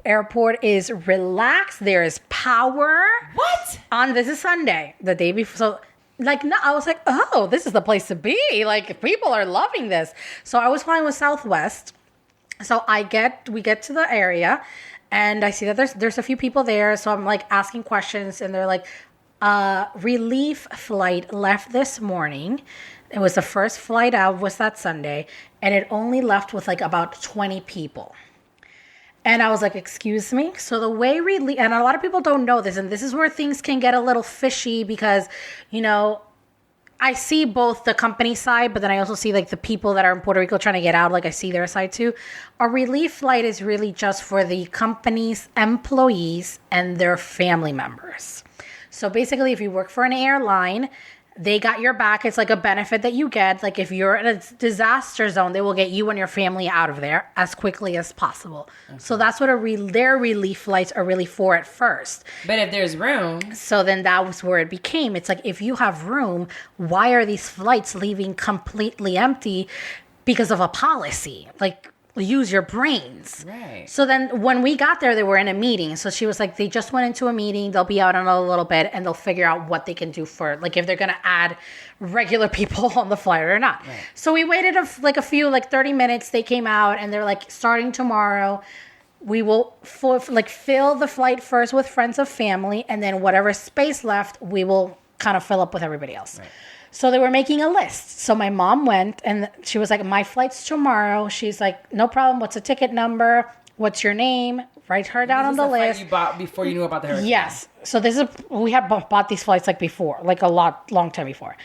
Airport is relaxed. There is power. What? This is Sunday, the day before. So, no, I was like, oh, this is the place to be. Like, people are loving this. So I was flying with Southwest. So we get to the area and I see that there's a few people there. So I'm like asking questions and they're like, relief flight left this morning. It was the first flight out was that Sunday and it only left with like about 20 people. And I was like, excuse me? So the way and a lot of people don't know this, and this is where things can get a little fishy because, I see both the company side, but then I also see like the people that are in Puerto Rico trying to get out. Like I see their side too. A relief flight is really just for the company's employees and their family members. So basically, if you work for an airline, they got your back. It's like a benefit that you get. Like if you're in a disaster zone, they will get you and your family out of there as quickly as possible. Okay. So that's what their relief flights are really for at first. But if there's room. So then that was where it became. It's like, if you have room, why are these flights leaving completely empty? Because of a policy. Like, use your brains. Right. So then when we got there, they were in a meeting. So she was like, they just went into a meeting. They'll be out in a little bit and they'll figure out what they can do for, like, if they're going to add regular people on the flight or not. Right. So we waited a few 30 minutes. They came out and they're like, starting tomorrow, we will fill the flight first with friends of family. And then whatever space left, we will kind of fill up with everybody else. Right. So they were making a list. So my mom went and she was like, my flight's tomorrow. She's like, no problem. What's the ticket number? What's your name? Write her down on the list. Flight you bought before you knew about the hurricane. Yes. So we had bought these flights before, long time before.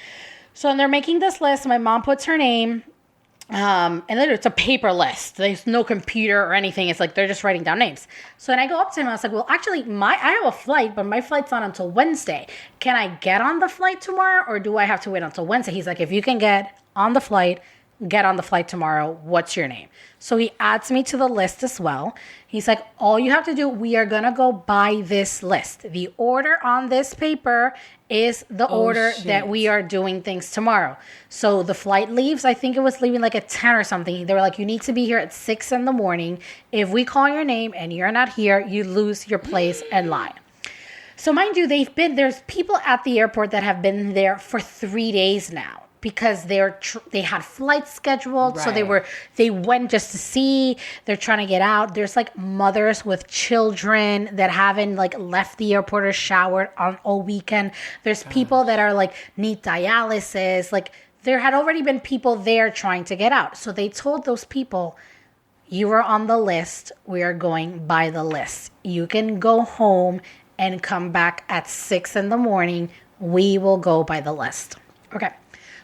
So they're making this list. My mom puts her name. And then it's a paper list. There's no computer or anything. It's like they're just writing down names. So then I go up to him and I was like, well, actually, I have a flight, but my flight's not until Wednesday. Can I get on the flight tomorrow or do I have to wait until Wednesday? He's like, if you can get on the flight tomorrow. What's your name? So he adds me to the list as well. He's like, all you have to do, we are going to go by this list. The order on this paper is the order that we are doing things tomorrow. So the flight leaves, I think it was leaving like at 10 or something. They were like, you need to be here at 6 a.m. If we call your name and you're not here, you lose your place and line. So mind you, there's people at the airport that have been there for 3 days now. Because they had flights scheduled, right. So they went just to see. They're trying to get out. There's like mothers with children that haven't like left the airport or showered on all weekend. There's people that are like need dialysis. Like there had already been people there trying to get out. So they told those people, you are on the list. We are going by the list. You can go home and come back at 6 a.m. We will go by the list. Okay.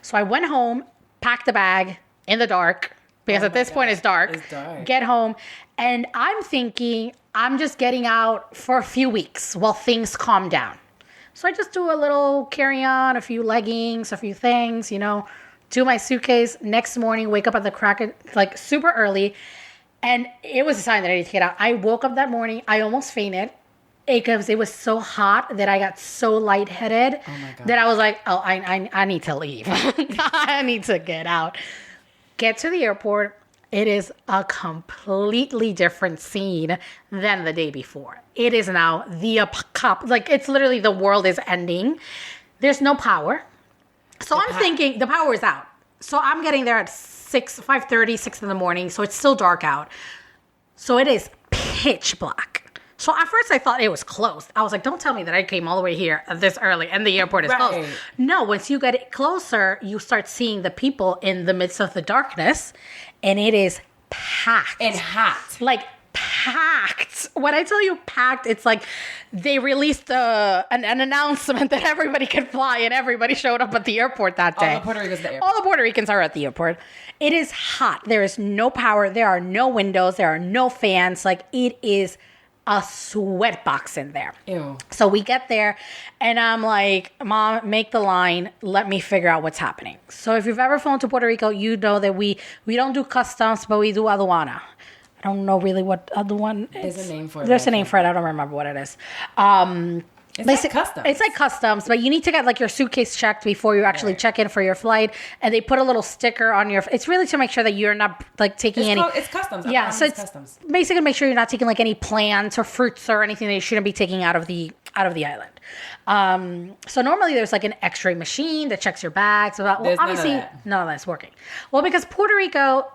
So I went home, packed a bag in the dark, because at this point it's dark. It's dark. Get home, and I'm thinking I'm just getting out for a few weeks while things calm down. So I just do a little carry-on, a few leggings, a few things, do my suitcase. Next morning, wake up at the crack of, like super early, and it was a sign that I need to get out. I woke up that morning, I almost fainted. Because it was so hot that I got so lightheaded that I was like, oh, I need to leave. I need to get out. Get to the airport. It is a completely different scene than the day before. It is now it's literally the world is ending. There's no power. So I'm thinking the power is out. So I'm getting there at 5:30, 6 a.m. So it's still dark out. So it is pitch black. So at first I thought it was closed. I was like, don't tell me that I came all the way here this early and the airport is closed. No, once you get closer, you start seeing the people in the midst of the darkness, and it is packed. And hot. Like, packed. When I tell you packed, it's like they released an announcement that everybody could fly, and everybody showed up at the airport that day. All the Puerto Ricans at the airport. All the Puerto Ricans are at the airport. It is hot. There is no power. There are no windows. There are no fans. Like, it is a sweatbox in there. Ew. So we get there, and I'm like, Mom, make the line. Let me figure out what's happening. So if you've ever flown to Puerto Rico, you know that we don't do customs, but we do aduana. I don't know really what other one is. There's a name for it. There's a name for it. I don't remember what it is. It's like customs. It's like customs, but you need to get like your suitcase checked before you actually check in for your flight. And they put a little sticker on your. It's really to make sure that you're not like taking It's customs. Yeah, so it's customs. Basically make sure you're not taking like any plants or fruits or anything that you shouldn't be taking out of the island. So normally there's like an X-ray machine that checks your bags. Well, obviously none of that's working. Well, because Puerto Rico.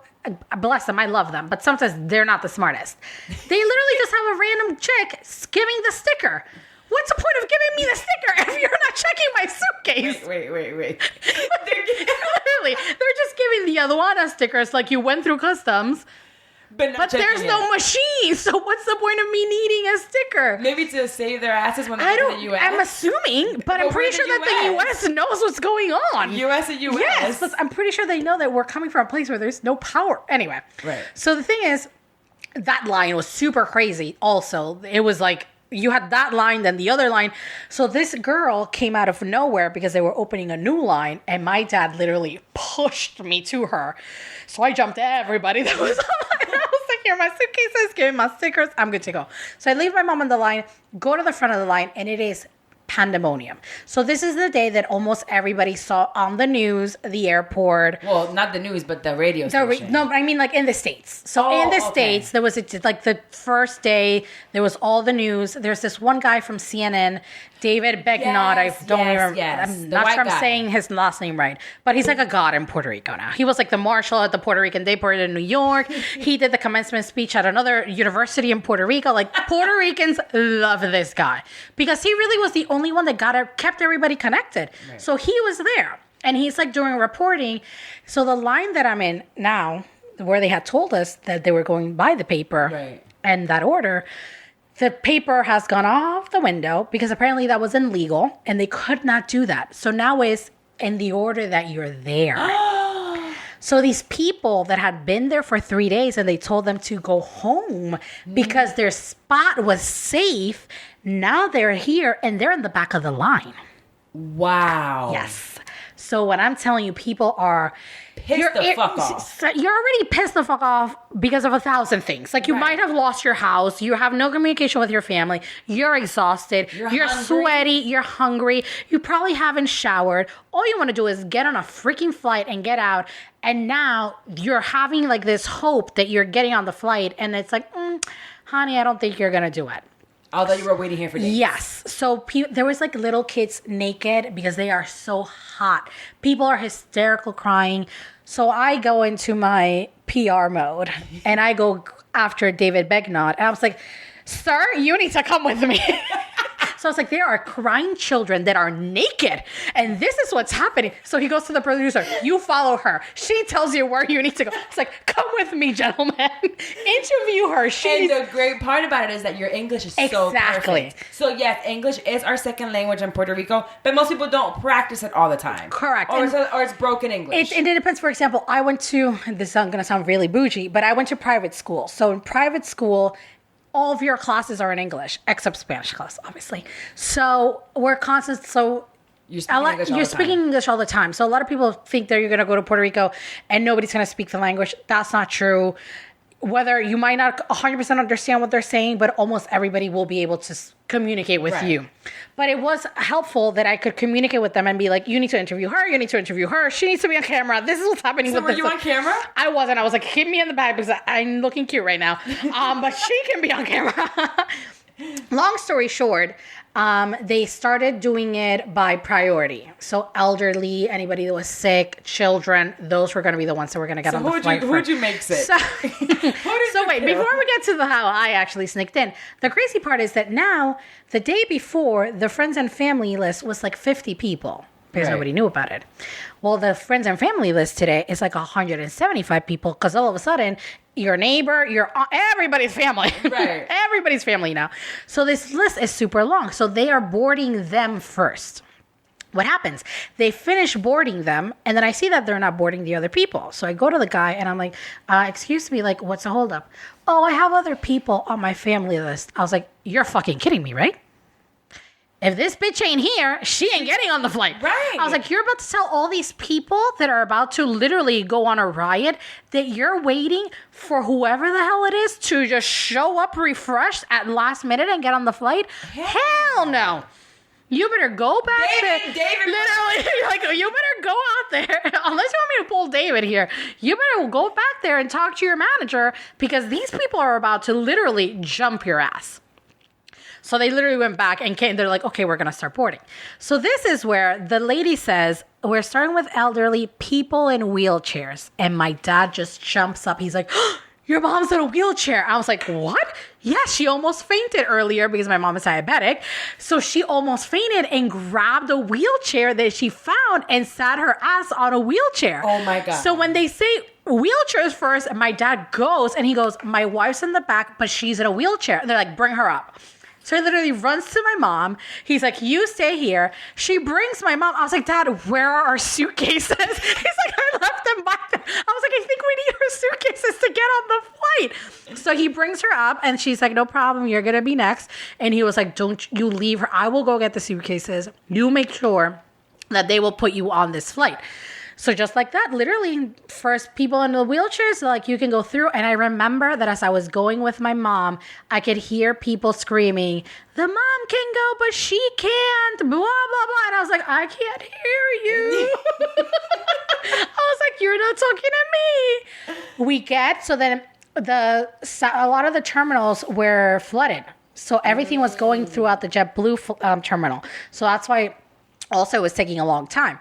Bless them, I love them, but sometimes they're not the smartest. They literally just have a random chick giving the sticker. What's the point of giving me the sticker if you're not checking my suitcase? Wait. Literally, they're just giving the aduana stickers like you went through customs. But there's no machine, so what's the point of me needing a sticker? Maybe to save their asses when they go to the U.S. I'm assuming, but I'm pretty sure that the U.S. knows what's going on. U.S. and U.S. Yes, but I'm pretty sure they know that we're coming from a place where there's no power. Anyway, right. So the thing is, that line was super crazy. Also, it was like, you had that line, then the other line. So this girl came out of nowhere because they were opening a new line, and my dad literally pushed me to her. So I jumped everybody that was on the line. I was like, here are my suitcases, give me my stickers, I'm good to go. So I leave my mom on the line, go to the front of the line, and it is pandemonium. So this is the day that almost everybody saw on the news, the airport. Well, not the news, but the radio station. No, I mean like in the States. So in the States, there was like the first day, there was all the news. There's this one guy from CNN, David Begnot. I don't remember. I'm not sure I'm saying his last name right, but he's like a god in Puerto Rico now. He was like the marshal at the Puerto Rican Day Parade in New York. He did the commencement speech at another university in Puerto Rico. Like, Puerto Ricans love this guy because he really was the only one that kept everybody connected. Right. So he was there, and he's like doing reporting. So the line that I'm in now, where they had told us that they were going by the paper and that order, the paper has gone off the window because apparently that was illegal and they could not do that. So now it's in the order that you're there. So these people that had been there for 3 days and they told them to go home because their spot was safe, now they're here and they're in the back of the line. Wow. Yes. So when I'm telling you, people are pissed the fuck off. You're already pissed the fuck off because of 1,000 things. Like, you might have lost your house. You have no communication with your family. You're exhausted. You're sweaty. You're hungry. You probably haven't showered. All you want to do is get on a freaking flight and get out. And now you're having like this hope that you're getting on the flight. And it's like, honey, I don't think you're going to do it. Although you were waiting here for days. Yes. So there was like little kids naked because they are so hot. People are hysterical crying. So I go into my PR mode and I go after David Begnot. And I was like, sir, you need to come with me. So I was like, there are crying children that are naked, and this is what's happening. So he goes to the producer, you follow her. She tells you where you need to go. It's like, come with me, gentlemen. Interview her. The great part about it is that your English is so perfect. So yes, English is our second language in Puerto Rico, but most people don't practice it all the time. Correct. Or it's broken English. It depends. For example, I went to, this is going to sound really bougie, but I went to private school. So in private school, all of your classes are in English, except Spanish class, obviously. So we're constant. So you're speaking English all the time. So a lot of people think that you're going to go to Puerto Rico and nobody's going to speak the language. That's not true. Whether you might not 100% understand what they're saying, but almost everybody will be able to communicate with you. But it was helpful that I could communicate with them and be like, you need to interview her. You need to interview her. She needs to be on camera. This is what's happening with this. So were you on camera? I wasn't. I was like, keep me in the back because I'm looking cute right now. But she can be on camera. Long story short, They started doing it by priority. So elderly, anybody that was sick, children, those were going to be the ones that were going to get on the flight. Who would you make sick? So wait, before we get to the how I actually sneaked in, the crazy part is that now, the day before, the friends and family list was like 50 people. Because nobody knew about it. Well, the friends and family list today is like 175 people because all of a sudden, your neighbor, everybody's family. Right. Everybody's family now. So this list is super long. So they are boarding them first. What happens? They finish boarding them, and then I see that they're not boarding the other people. So I go to the guy, and I'm like, excuse me, like, what's the holdup? Oh, I have other people on my family list. I was like, you're fucking kidding me, right? If this bitch ain't here, she ain't getting on the flight. Right. I was like, you're about to tell all these people that are about to literally go on a riot that you're waiting for whoever the hell it is to just show up refreshed at last minute and get on the flight? Hell no. You better go back there. David. Literally, like, you better go out there. Unless you want me to pull David here. You better go back there and talk to your manager because these people are about to literally jump your ass. So they literally went back and came. They're like, okay, we're going to start boarding. So this is where the lady says, we're starting with elderly people in wheelchairs. And my dad just jumps up. He's like, oh, your mom's in a wheelchair. I was like, what? Yes, she almost fainted earlier because my mom is diabetic. So she almost fainted and grabbed a wheelchair that she found and sat her ass on a wheelchair. Oh my God. So when they say wheelchairs first, my dad goes and he goes, my wife's in the back, but she's in a wheelchair. And they're like, bring her up. So he literally runs to my mom. He's like, you stay here. She brings my mom. I was like, Dad, where are our suitcases? He's like, I left them back there. I was like, I think we need our suitcases to get on the flight. So he brings her up and she's like, no problem. You're going to be next. And he was like, don't you leave her. I will go get the suitcases. You make sure that they will put you on this flight. So just like that, literally, first people in the wheelchairs, like you can go through. And I remember that as I was going with my mom, I could hear people screaming, the mom can go, but she can't, blah, blah, blah. And I was like, I can't hear you. I was like, you're not talking to me. So then a lot of the terminals were flooded. So everything was going throughout the JetBlue terminal. So that's why also it was taking a long time.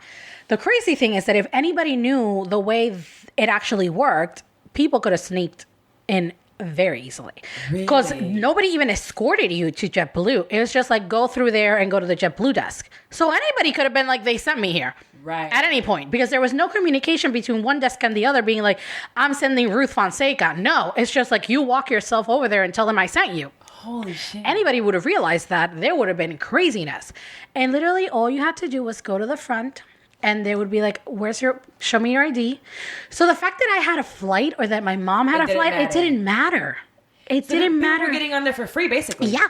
The crazy thing is that if anybody knew the way it actually worked, people could have sneaked in very easily. Because nobody even escorted you to JetBlue. It was just like, go through there and go to the JetBlue desk. So anybody could have been like, they sent me here. Right. At any point. Because there was no communication between one desk and the other being like, I'm sending Ruth Fonseca. No, it's just like, you walk yourself over there and tell them I sent you. Holy shit. Anybody would have realized that. There would have been craziness. And literally all you had to do was go to the front. And they would be like, show me your ID. So the fact that I had a flight or that my mom had a flight, it didn't matter. It didn't matter. People were getting on there for free, basically. Yeah,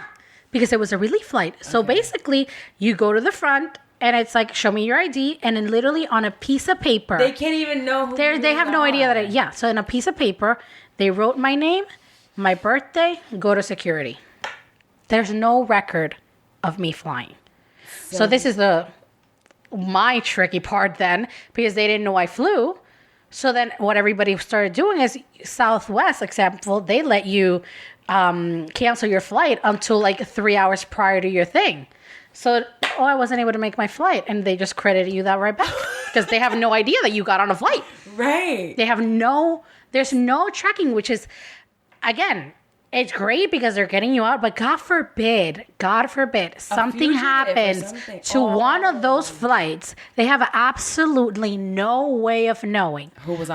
because it was a relief flight. So basically, you go to the front and it's like, show me your ID. And then literally on a piece of paper. They can't even know who they have no idea that so in a piece of paper, they wrote my name, my birthday, go to security. There's no record of me flying. So this is my tricky part then, because they didn't know I flew. So then what everybody started doing is Southwest, example, they let you cancel your flight until like 3 hours prior to your thing. So, I wasn't able to make my flight. And they just credited you that right back because they have no idea that you got on a flight. Right. There's no tracking, which is, again, it's great because they're getting you out, but God forbid, something happens to one of those flights. They have absolutely no way of knowing who was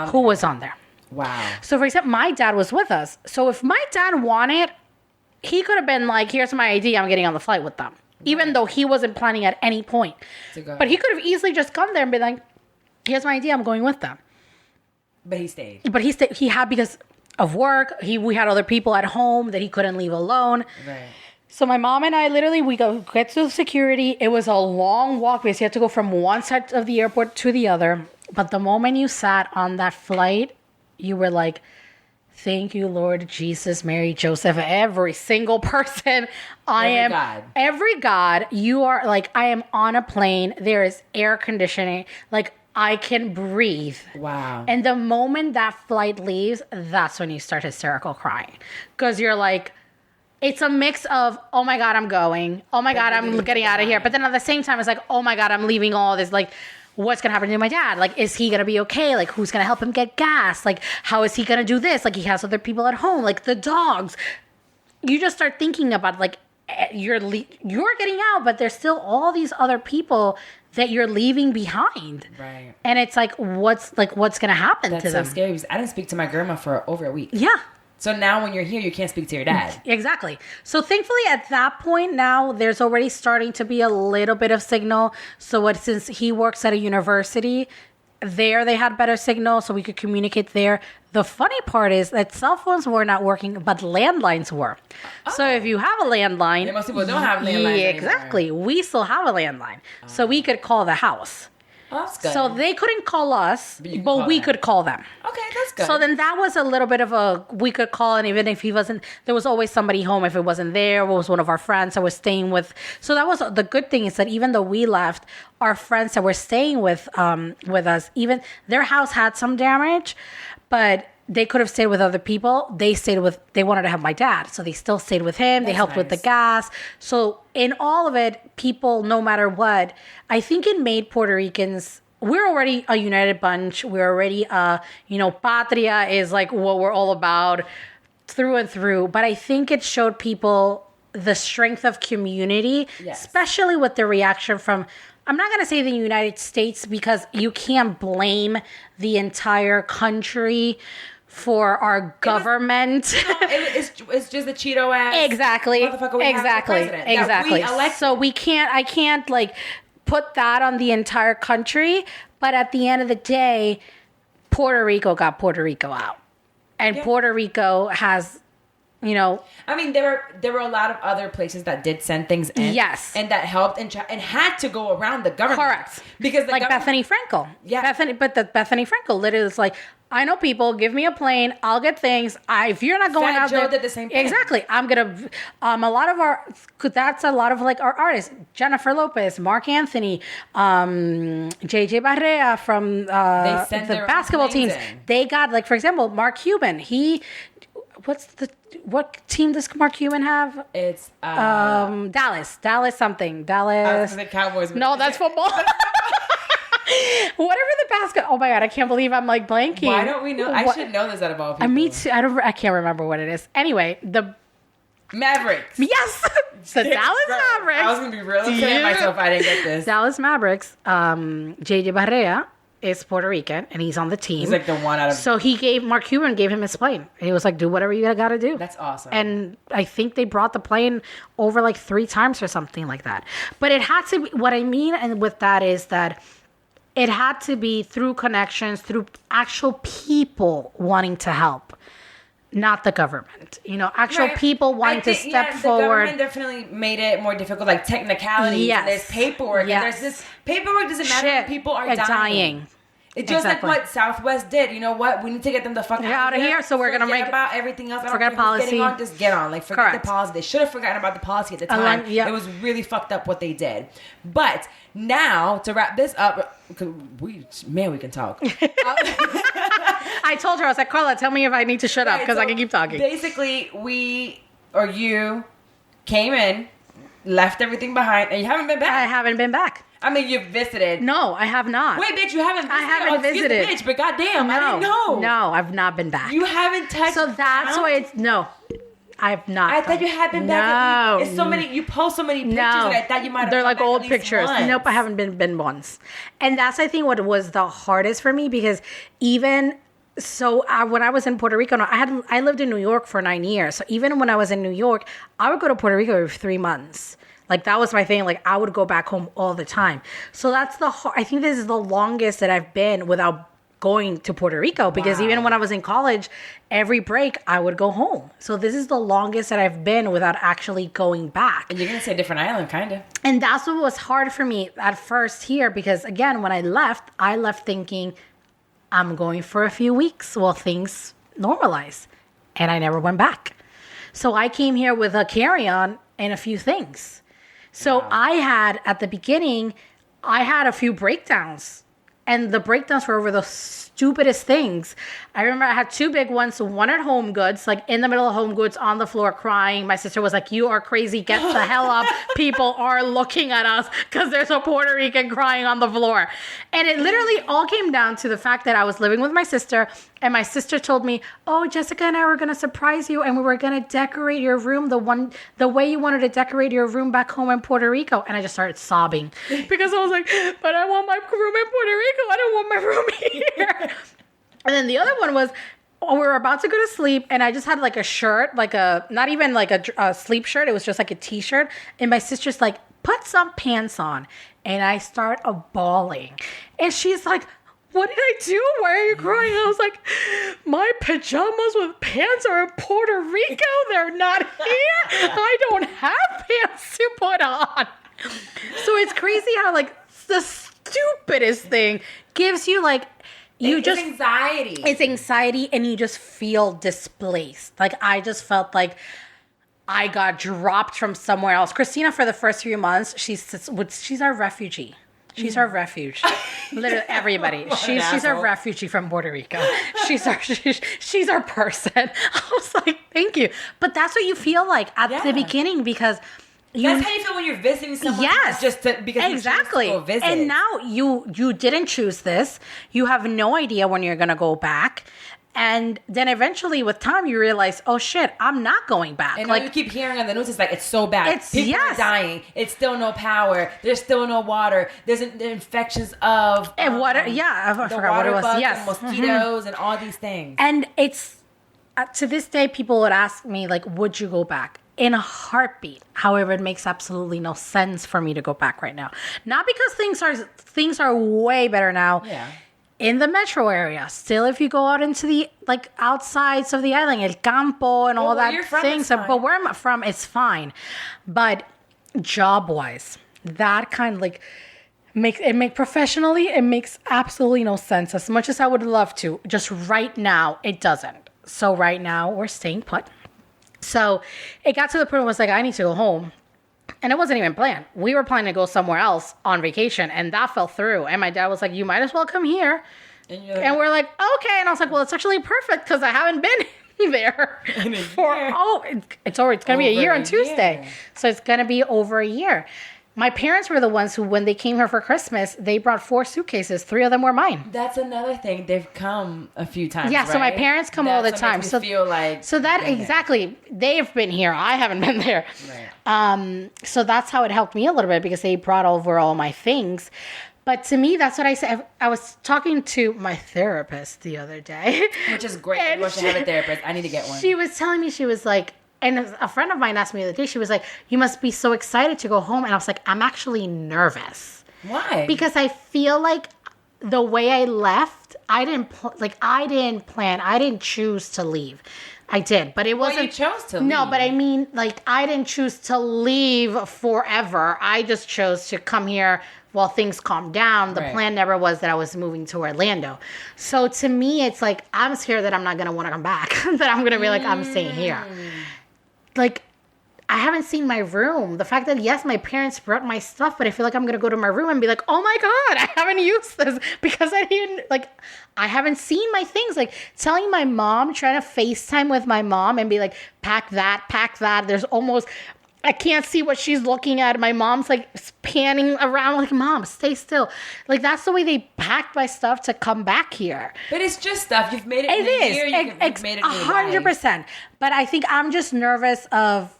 on there. Wow. So, for example, my dad was with us. So if my dad wanted, he could have been like, here's my ID, I'm getting on the flight with them. Right. Even though he wasn't planning at any point. But he could have easily just come there and been like, here's my ID, I'm going with them. But he stayed. He had because of work. We had other people at home that he couldn't leave alone. Right. So my mom and I we get to security. It was a long walk because you had to go from one side of the airport to the other. But the moment you sat on that flight, you were like, thank you, Lord Jesus, Mary, Joseph, every single person. Every God. You are like, I am on a plane. There is air conditioning. Like, I can breathe. Wow. And the moment that flight leaves, that's when you start hysterical crying. Because you're like, it's a mix of, oh my God, I'm going. Oh my God, I'm getting out of here. But then at the same time, it's like, oh my God, I'm leaving all this. Like, what's going to happen to my dad? Like, is he going to be okay? Like, who's going to help him get gas? Like, how is he going to do this? Like, he has other people at home, like the dogs. You just start thinking about, like, you're getting out, but there's still all these other people that you're leaving behind. Right. And it's like, what's going to happen to them? That's so scary because I didn't speak to my grandma for over a week. Yeah. So now when you're here, you can't speak to your dad. Exactly. So thankfully at that point now, there's already starting to be a little bit of signal. So since he works at a university, there they had better signal so we could communicate there. The funny part is that cell phones were not working, but landlines were. Oh. So if you have a landline... And most people don't have landlines anymore. Exactly. We still have a landline. Oh. So we could call the house. Oh, that's good. So they couldn't call us, but we could call them. Okay, that's good. So then that was a little bit of we could call, and even if he wasn't, there was always somebody home. If it wasn't there, it was one of our friends that was staying with. So that was the good thing, is that even though we left, our friends that were staying with us, even their house had some damage, but they could have stayed with other people. They wanted to have my dad. So they still stayed with him. They helped with the gas. So in all of it, people, no matter what, I think it made Puerto Ricans, we're already a united bunch. We're already, patria is like what we're all about through and through. But I think it showed people the strength of community, especially with the reaction from, I'm not going to say the United States, because you can't blame the entire country for our government. It's just a Cheeto ass. Exactly. Motherfucker we exactly. Have exactly. So I can't like put that on the entire country. But at the end of the day, Puerto Rico got Puerto Rico out. And Puerto Rico has, I mean, there were a lot of other places that did send things in. Yes. And that helped and had to go around the government. Correct. Because like Bethany Frankel. Yeah. Bethany Frankel literally is like, I know people, give me a plane, I'll get things. If you're not going Fat out Joe there. did the same thing. Exactly. I'm going to, that's a lot of like our artists. Jennifer Lopez, Mark Anthony, JJ Barrea from the basketball teams. They got, like, for example, Mark Cuban. What team does Mark Cuban have? It's Dallas something. Dallas. I was gonna say Cowboys. No, that's football. Whatever the basket. Oh my God, I can't believe I'm like blanking. Why don't we know? I should know this out of all people. Me too. I can't remember what it is. Anyway, the Mavericks. Yes, the Dallas Mavericks. I was gonna be real upset at myself if I didn't get this. Dallas Mavericks. JJ Barrea is Puerto Rican, and he's on the team. He's like the one out of... So Mark Cuban gave him his plane. And he was like, do whatever you got to do. That's awesome. And I think they brought the plane over like 3 times or something like that. But it had to be, what I mean and with that is that it had to be through connections, through actual people wanting to help. Not the government, actual people wanting to step forward. The government definitely made it more difficult, like technicalities. Yes. And there's paperwork. Yes. And there's this paperwork doesn't matter when people are dying. It's just exactly. like what Southwest did. You know what? We need to get them the fuck out of here. So we're gonna make about everything else. Forget policy. Just get on. Like forget the policy. They should have forgotten about the policy at the time. Yep. It was really fucked up what they did. But now to wrap this up, we can talk. I told her, I was like, Carla, tell me if I need to shut up because I can keep talking. Basically, you came in, left everything behind, and you haven't been back. I haven't been back. I mean, you've visited. No, I have not. Wait, bitch, you haven't visited? I haven't visited. Bitch, but goddamn, I didn't know. No, I've not been back. You haven't touched. So that's why it's, no. I have not. I thought you had been back. No. It's so many, you post so many pictures that I thought you might have. They're like old pictures. Once. Nope, I haven't been once. And that's, I think, what was the hardest for me because even... So when I was in Puerto Rico, I lived in New York for 9 years. So even when I was in New York, I would go to Puerto Rico every 3 months. Like that was my thing. Like I would go back home all the time. So that's I think this is the longest that I've been without going to Puerto Rico because even when I was in college, every break I would go home. So this is the longest that I've been without actually going back. And you're going to say different island, kind of. And that's what was hard for me at first here because again, when I left thinking I'm going for a few weeks while things normalize. And I never went back. So I came here with a carry-on and a few things. So I had, at the beginning, I had a few breakdowns. And the breakdowns were over the stupidest things. I remember I had two big ones, one at Home Goods, like in the middle of Home Goods on the floor crying. My sister was like, you are crazy. Get the hell up. People are looking at us because there's a Puerto Rican crying on the floor. And it literally all came down to the fact that I was living with my sister, and my sister told me, oh, Jessica and I were going to surprise you, and we were going to decorate your room the way you wanted to decorate your room back home in Puerto Rico. And I just started sobbing because I was like, but I want my room in Puerto Rico. I don't want my room here. And then the other one was, we were about to go to sleep, and I just had like a shirt, like not even like a sleep shirt. It was just like a t-shirt. And my sister's like, put some pants on. And I start bawling. And she's like, what did I do? Why are you crying? I was like, my pajamas with pants are in Puerto Rico. They're not here. I don't have pants to put on. So it's crazy how like the stupidest thing gives you like, it's anxiety. It's anxiety, and you just feel displaced. Like, I just felt like I got dropped from somewhere else. Christina, for the first few months, she's our refugee. She's our refuge. Literally everybody. She's our refugee from Puerto Rico. She's our person. I was like, thank you. But that's what you feel like at the beginning, because that's how you feel when you're visiting someone. Yes, because exactly. You chose to go visit. And now you didn't choose this. You have no idea when you're gonna go back. And then eventually, with time, you realize, oh shit, I'm not going back. And like, you keep hearing on the news, it's like, it's so bad. People are dying. It's still no power. There's still no water. There's infections of and water. I forgot what it was. Bugs and mosquitoes and all these things. And it's to this day, people would ask me like, would you go back? In a heartbeat. However, it makes absolutely no sense for me to go back right now. Not because things are way better now. Yeah. In the metro area, still, if you go out into the like outsides of the island, El Campo and all that things, but where I'm from, it's fine. But job-wise, that kind of like professionally, it makes absolutely no sense. As much as I would love to, just right now, it doesn't. So right now, we're staying put. So it got to the point where I was like, I need to go home. And it wasn't even planned. We were planning to go somewhere else on vacation, and that fell through. And my dad was like, you might as well come here. And we're like, okay. And I was like, well, it's actually perfect because I haven't been there it's going to be a year on Tuesday. So it's going to be over a year. My parents were the ones who, when they came here for Christmas, they brought 4 suitcases. 3 of them were mine. That's another thing. They've come a few times. Yeah, right? So my parents come all the time. So feel like exactly. They've been here. I haven't been there. Right. So that's how it helped me a little bit, because they brought over all my things. But to me, that's what I said. I was talking to my therapist the other day, which is great. I wish I had a therapist. I need to get one. She was telling me, she was like. And a friend of mine asked me the other day, she was like, you must be so excited to go home. And I was like, I'm actually nervous. Why? Because I feel like the way I left, I didn't plan. I didn't choose to leave. I did, but it wasn't. Well, you chose to leave. No, but I mean, like, I didn't choose to leave forever. I just chose to come here while things calmed down. The plan never was that I was moving to Orlando. So to me, it's like, I'm scared that I'm not going to want to come back. That I'm going to be like, I'm staying here. Like, I haven't seen my room. The fact that, yes, my parents brought my stuff, but I feel like I'm going to go to my room and be like, oh my God, I haven't used this because I haven't seen my things. Like, telling my mom, trying to FaceTime with my mom and be like, pack that. There's almost, I can't see what she's looking at. My mom's like panning around like, Mom, stay still. Like, that's the way they packed my stuff to come back here. But it's just stuff. You've made it in a year. You've made it 100%. But I think I'm just nervous of,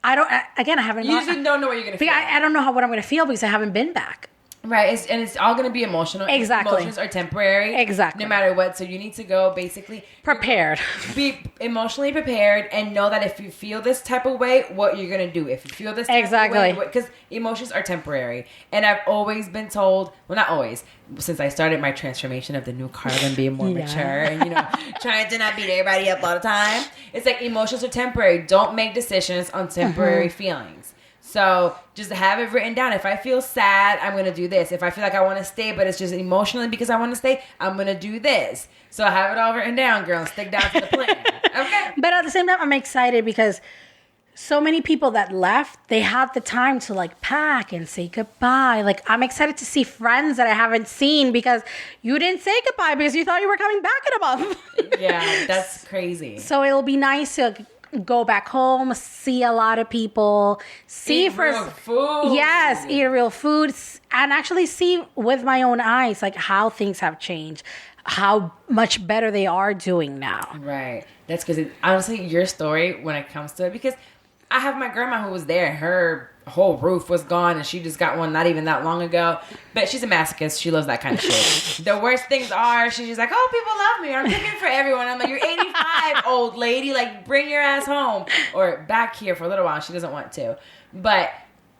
I haven't. You just don't know what you're going to feel. I don't know what I'm going to feel because I haven't been back. Right, it's all going to be emotional. Exactly. Emotions are temporary. Exactly. No matter what. So you need to go basically... prepared. Be emotionally prepared and know that if you feel this type of way, what you're going to do. If you feel this type of way... Because emotions are temporary. And I've always been told... Well, not always. Since I started my transformation of the new Carlin being more mature and, trying to not beat everybody up all the time. It's like emotions are temporary. Don't make decisions on temporary feelings. So just have it written down. If I feel sad, I'm going to do this. If I feel like I want to stay, but it's just emotionally because I want to stay, I'm going to do this. So have it all written down, girl, and stick down to the plan. Okay. But at the same time, I'm excited because so many people that left, they had the time to like pack and say goodbye. Like, I'm excited to see friends that I haven't seen because you didn't say goodbye because you thought you were coming back in a month. Yeah, that's crazy. So it'll be nice to go back home, see a lot of people, see Eat real food. Yes, eat real food, and actually see with my own eyes like how things have changed, how much better they are doing now. Right. That's because honestly, your story when it comes to it, because I have my grandma who was there and her whole roof was gone and she just got one not even that long ago. But she's a masochist. She loves that kind of shit. The worst things are she's just like, oh, people love me. I'm cooking for everyone. I'm like, you're 85, old lady. Like, bring your ass home or back here for a little while. She doesn't want to. But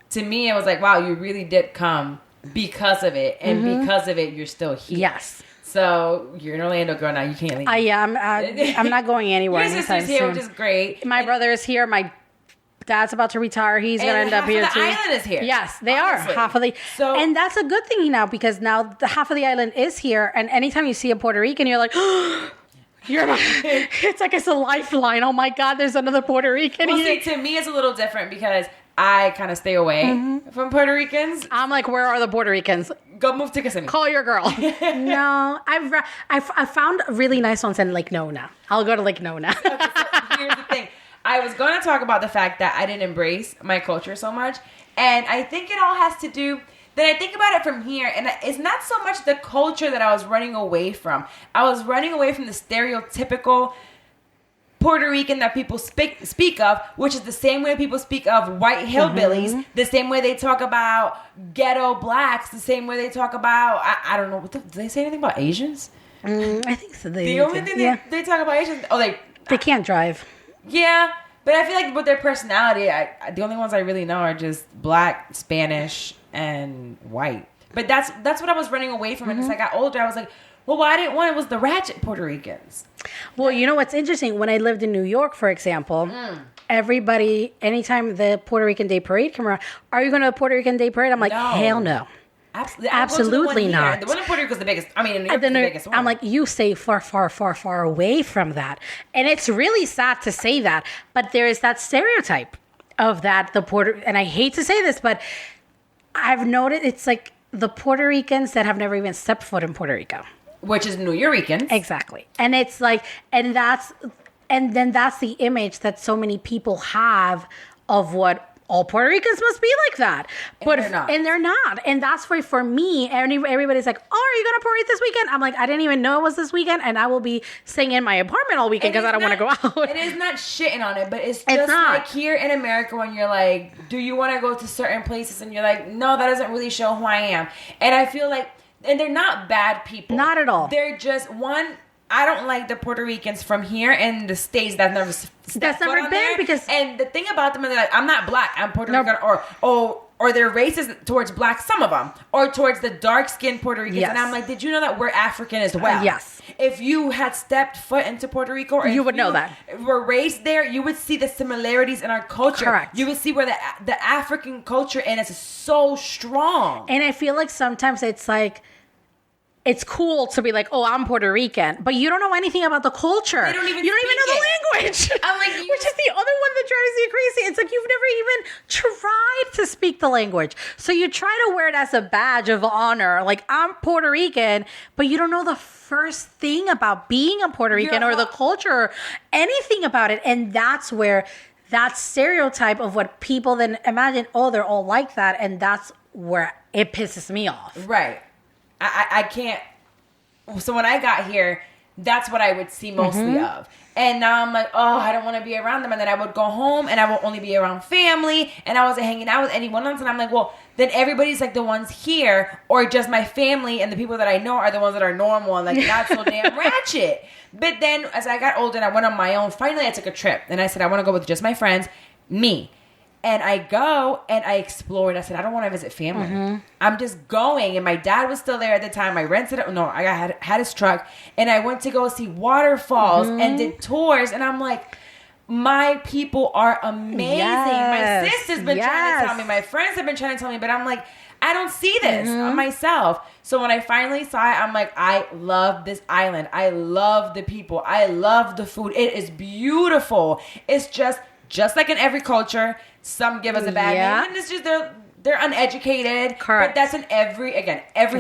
to me, it was like, wow, you really did come because of it. And because of it, you're still here. Yes. So you're an Orlando girl now. You can't leave. I am. I'm not going anywhere. Your sister's here, which is great. My brother is here. My dad's about to retire. He's going to end up here too. Half of the island is here. Yes, they are. Half of the. So, and that's a good thing now because now the half of the island is here. And anytime you see a Puerto Rican, you're like, it's a lifeline. Oh my God, there's another Puerto Rican here. See, to me, it's a little different because I kind of stay away from Puerto Ricans. I'm like, where are the Puerto Ricans? Go move to Kissimmee. Call your girl. No, I found really nice ones in Lake Nona. I'll go to Lake Nona. Okay, so here's the thing. I was going to talk about the fact that I didn't embrace my culture so much. And I think it all has to do, that I think about it from here, and it's not so much the culture that I was running away from. I was running away from the stereotypical Puerto Rican that people speak of, which is the same way people speak of white hillbillies, the same way they talk about ghetto blacks, the same way they talk about, I don't know, do they say anything about Asians? I think so. The only thing they talk about Asians, they can't drive. Yeah, but I feel like with their personality, the only ones I really know are just black, Spanish, and white. But that's what I was running away from. And as I got older, I was like, well, why I didn't want it was the ratchet Puerto Ricans. Well, you know what's interesting? When I lived in New York, for example, everybody, anytime the Puerto Rican Day Parade came around, are you going to a Puerto Rican Day Parade? I'm like, hell no. Absolutely not. The one in Puerto Rico is the biggest. I mean, in New York is the biggest one. I'm like, you stay far, far, far, far away from that. And it's really sad to say that, but there is that stereotype of that, and I hate to say this, but I've noticed it's like the Puerto Ricans that have never even stepped foot in Puerto Rico. Which is New Yorkers. Exactly. And it's like, and then that's the image that so many people have of what all Puerto Ricans must be like that. And they're not. And that's why for me, everybody's like, oh, are you going to Puerto Rico this weekend? I'm like, I didn't even know it was this weekend. And I will be staying in my apartment all weekend because I don't want to go out. It is not shitting on it, but it's just like here in America when you're like, do you want to go to certain places? And you're like, no, that doesn't really show who I am. And I feel like, and they're not bad people. Not at all. They're just, I don't like the Puerto Ricans from here in the States that never been because, and the thing about them is like, I'm not black, I'm Puerto Rican, or they're racist towards black, some of them, or towards the dark skinned Puerto Ricans. Yes. And I'm like, did you know that we're African as well? Yes. If you had stepped foot into Puerto Rico, or you would know that. Were raised there, you would see the similarities in our culture. Correct. You would see where the African culture in us is so strong. And I feel like sometimes it's like, it's cool to be like, oh, I'm Puerto Rican, but you don't know anything about the culture. You don't even know the language. I'm like, which is the other one that drives you crazy. It's like you've never even tried to speak the language. So you try to wear it as a badge of honor. Like, I'm Puerto Rican, but you don't know the first thing about being a Puerto Rican or the culture or anything about it. And that's where that stereotype of what people then imagine, oh, they're all like that. And that's where it pisses me off. Right. I can't. So when I got here, that's what I would see mostly of. And now I'm like, oh, I don't want to be around them. And then I would go home and I would only be around family. And I wasn't hanging out with anyone else. And I'm like, well, then everybody's like the ones here, or just my family and the people that I know are the ones that are normal and like not so damn ratchet. But then as I got older and I went on my own, finally I took a trip. And I said, I want to go with just my friends, me. And I go and I explored. I said, I don't want to visit family. I'm just going. And my dad was still there at the time. I rented it. No, I had his truck. And I went to go see waterfalls and did tours. And I'm like, my people are amazing. Yes. My sister's been trying to tell me. My friends have been trying to tell me. But I'm like, I don't see this myself. So when I finally saw it, I'm like, I love this island. I love the people. I love the food. It is beautiful. It's just just like in every culture, some give us a bad name, and it's just they're uneducated. Correct. But that's in every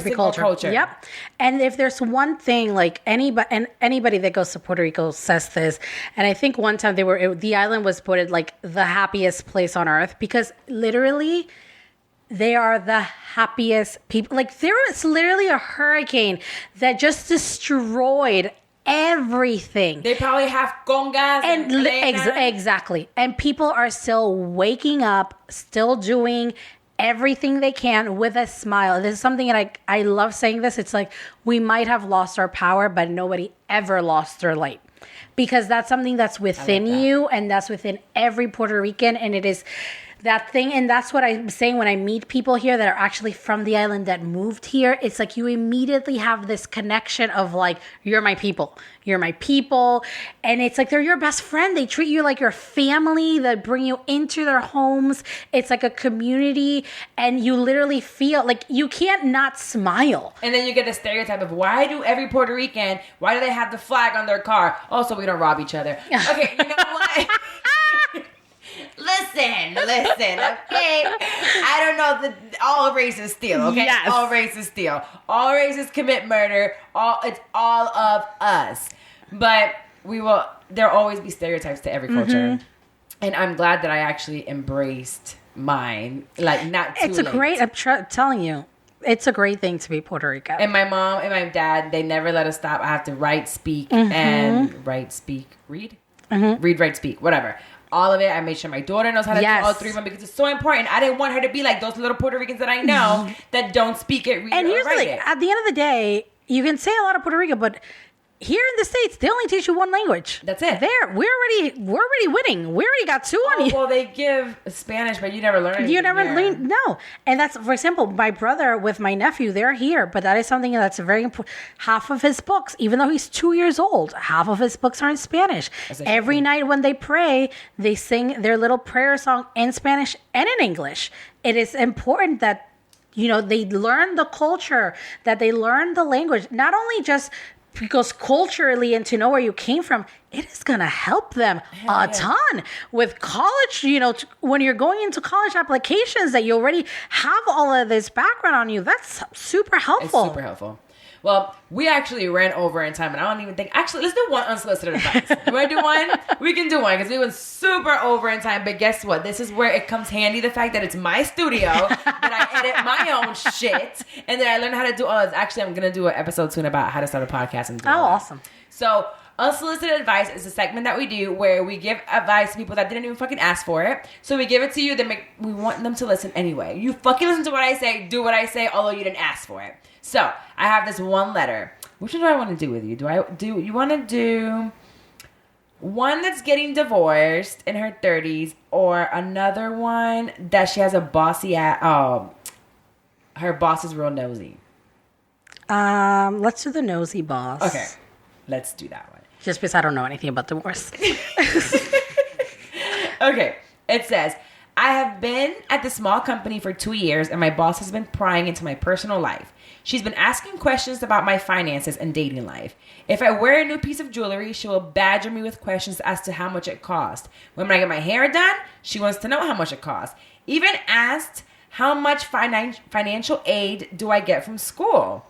single culture. Yep. And if there's one thing, like anybody that goes to Puerto Rico says this, and I think one time the island was voted like the happiest place on earth because literally they are the happiest people. Like there was literally a hurricane that just destroyed everything. They probably have congas and exactly. And people are still waking up, still doing everything they can with a smile. This is something that I love saying this. It's like we might have lost our power, but nobody ever lost their light. Because that's something that's within you and that's within every Puerto Rican. And it is that thing. And that's what I'm saying when I meet people here that are actually from the island that moved here. It's like you immediately have this connection of like, you're my people. You're my people. And it's like they're your best friend. They treat you like your family. They bring you into their homes. It's like a community. And you literally feel like you can't not smile. And then you get the stereotype of why do every Puerto Rican, why do they have the flag on their car? Also, we don't rob each other. Okay, you know what? Listen, okay? I don't know that all races steal, okay? Yes. All races steal. All races commit murder. It's all of us. But there'll always be stereotypes to every culture. And I'm glad that I actually embraced mine. Like, not too late. I'm telling you, it's a great thing to be Puerto Rico. And my mom and my dad, they never let us stop. I have to write, speak, and read? Read, write, speak, whatever. All of it. I made sure my daughter knows how to do all three of them because it's so important. I didn't want her to be like those little Puerto Ricans that I know that don't speak it, read and it, here's or write the thing, it. at the end of the day, you can say a lot of Puerto Rico, but here in the States, they only teach you one language. That's it. We're already winning. We already got two on you. Well, they give Spanish, but you never learn it. You never learn. No. And that's, for example, my brother with my nephew, they're here, but that is something that's very important. Half of his books, even though he's 2 years old, half of his books are in Spanish. Every night when they pray, they sing their little prayer song in Spanish and in English. It is important that, they learn the culture, that they learn the language, not only just because culturally and to know where you came from, it is going to help them a ton with college, when you're going into college applications that you already have all of this background on you. That's super helpful. It's super helpful. Well, we actually ran over in time, and I don't even think... Actually, let's do one unsolicited advice. You want to do one? We can do one, because we went super over in time. But guess what? This is where it comes handy, the fact that it's my studio, that I edit my own shit, and that I learn how to do all this. Actually, I'm going to do an episode soon about how to start a podcast. And do all that. Awesome. So... Unsolicited advice is a segment that we do where we give advice to people that didn't even fucking ask for it. So we give it to you. We want them to listen anyway. You fucking listen to what I say, do what I say, although you didn't ask for it. So I have this one letter. Which one do I want to do with you? You want to do one that's getting divorced in her 30s, or another one that she has a bossy her boss is real nosy? Let's do the nosy boss. Okay, let's do that one. Just because I don't know anything about divorce. Okay, it says, I have been at the small company for 2 years and my boss has been prying into my personal life. She's been asking questions about my finances and dating life. If I wear a new piece of jewelry, she will badger me with questions as to how much it cost. When I get my hair done, she wants to know how much it costs. Even asked how much financial aid do I get from school.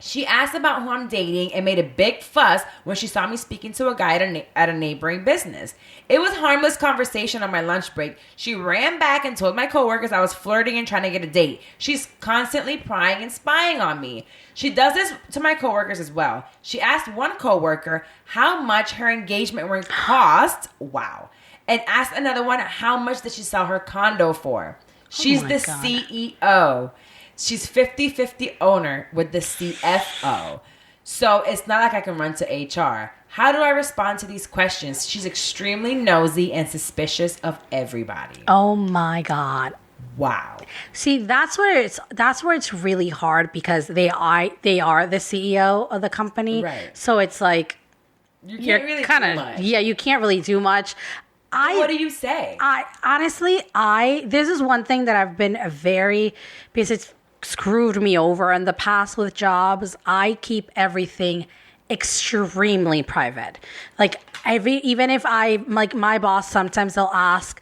She asked about who I'm dating and made a big fuss when she saw me speaking to a guy at a neighboring business. It was harmless conversation on my lunch break. She ran back and told my coworkers I was flirting and trying to get a date. She's constantly prying and spying on me. She does this to my coworkers as well. She asked one coworker how much her engagement ring cost. Wow. And asked another one how much did she sell her condo for. She's the CEO. She's 50-50 owner with the CFO. So it's not like I can run to HR. How do I respond to these questions? She's extremely nosy and suspicious of everybody. Oh my God. Wow. See, that's where it's really hard because they are the CEO of the company. Right. So it's like you can't really do much. Yeah, you can't really do much. What do you say? This is one thing that I've been because it's screwed me over in the past with jobs. I keep everything extremely private. Like, even if I, like, my boss, sometimes they'll ask,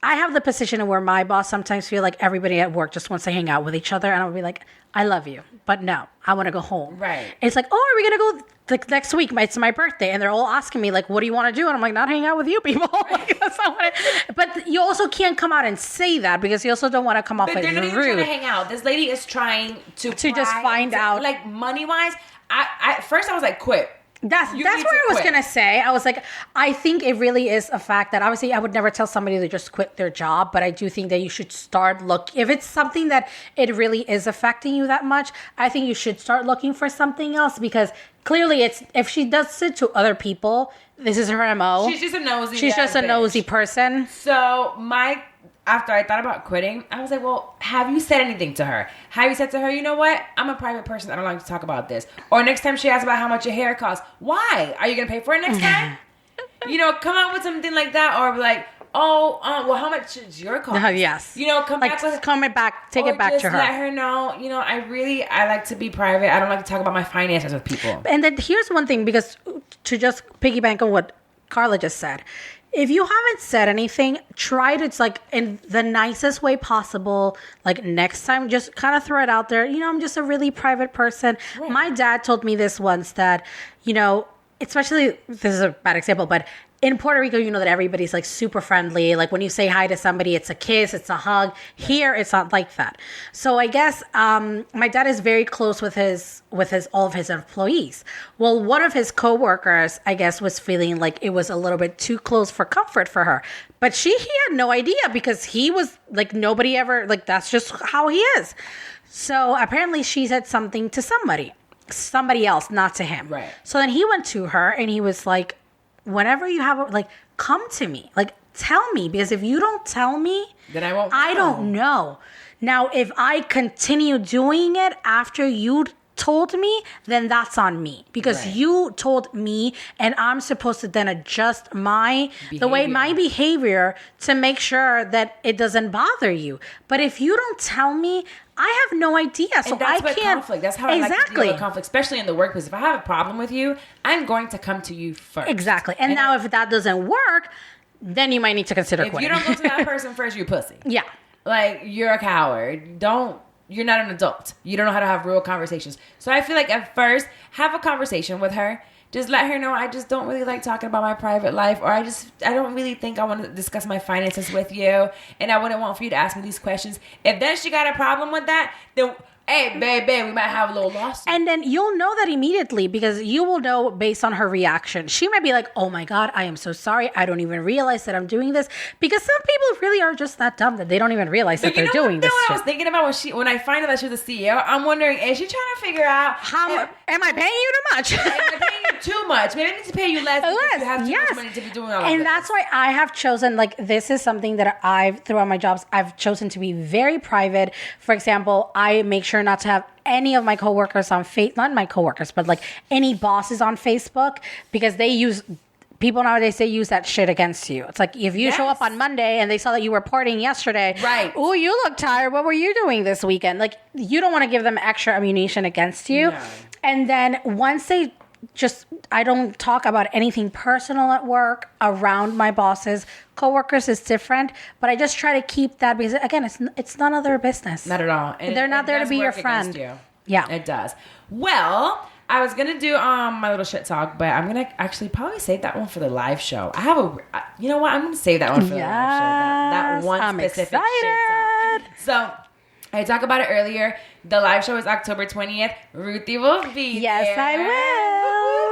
I have the position where my boss sometimes feel like everybody at work just wants to hang out with each other. And I'll be like, I love you, but no, I want to go home. Right. It's like, oh, are we going to go like next week? It's my birthday. And they're all asking me, like, what do you want to do? And I'm like, not hang out with you people. Right. Like, that's not what but you also can't come out and say that because you also don't want to come off as rude. But they're not even trying to hang out. This lady is trying to just find out. Like, money-wise, I first I was like, quit. That's what I was going to say. I was like, I think it really is a fact that obviously I would never tell somebody to just quit their job, but I do think that you should start if it's something that it really is affecting you that much, I think you should start looking for something else because clearly if she does it to other people, this is her MO. She's just a nosy She's just a bitch. nosy person. So after I thought about quitting, I was like, well, have you said anything to her? Have you said to her, you know what? I'm a private person. I don't like to talk about this. Or next time she asks about how much your hair costs, why? Are you going to pay for it next time? Come up with something like that. Or be like, well, how much is your cost? Yes. Come like, back with come back, take it back to her. Let her know, I like to be private. I don't like to talk about my finances with people. And then here's one thing, because to just piggyback on what Carla just said, if you haven't said anything, try to, like, in the nicest way possible. Like, next time, just kind of throw it out there. I'm just a really private person. Right. My dad told me this once that, especially, this is a bad example, but in Puerto Rico, that everybody's like super friendly. Like when you say hi to somebody, it's a kiss, it's a hug. Yeah. Here, it's not like that. So I guess my dad is very close with all of his employees. Well, one of his coworkers, I guess, was feeling like it was a little bit too close for comfort for her. But he had no idea because he was like, nobody ever, like, that's just how he is. So apparently she said something to somebody else, not to him. Right. So then he went to her and he was like, whenever you have come to me, like, tell me, because if you don't tell me, then I won't know. I don't know. Now, if I continue doing it after you told me, then that's on me, because you told me, and I'm supposed to then adjust my behavior to make sure that it doesn't bother you. But if you don't tell me, I have no idea, so and that's I can't. Conflict. That's how I like to deal with conflict, especially in the workplace. If I have a problem with you, I'm going to come to you first. Exactly. And now, if that doesn't work, then you might need to consider quitting. If you don't go to that person first, you're a pussy. Yeah. Like, you're a coward. You're not an adult. You don't know how to have real conversations. So I feel like at first, have a conversation with her. Just let her know, I just don't really like talking about my private life, or I don't really think I want to discuss my finances with you, and I wouldn't want for you to ask me these questions. If then she got a problem with that, then, hey, babe, we might have a little lawsuit. And then you'll know that immediately, because you will know based on her reaction. She might be like, oh my God, I am so sorry. I don't even realize that I'm doing this. Because some people really are just that dumb that they don't even realize that they're doing this shit. I was thinking about when I find out that she was the CEO, I'm wondering, is she trying to figure out am I paying you too much? Am I paying you too much? Maybe I need to pay you less because you have too much money to be doing all of this. And that's why I have chosen, like, this is something that throughout my jobs, I've chosen to be very private. For example, I make sure not to have any of my coworkers on not my coworkers, but like any bosses on Facebook, because people nowadays, they use that shit against you. It's like, if you show up on Monday and they saw that you were partying yesterday, right? Oh, you look tired. What were you doing this weekend? Like, you don't want to give them extra ammunition against you. No. And then once I don't talk about anything personal at work around my bosses. Coworkers is different, but I just try to keep that, because again, it's none of their business. Not at all. And they're not there to be your friend. Yeah, it does. Well, I was gonna do my little shit talk, but I'm gonna actually probably save that one for the live show. I have you know what? I'm gonna save that one for the live show. That one specific excited. Shit talk. So I talked about it earlier. The live show is October 20th. Ruthie will be Yes, there. I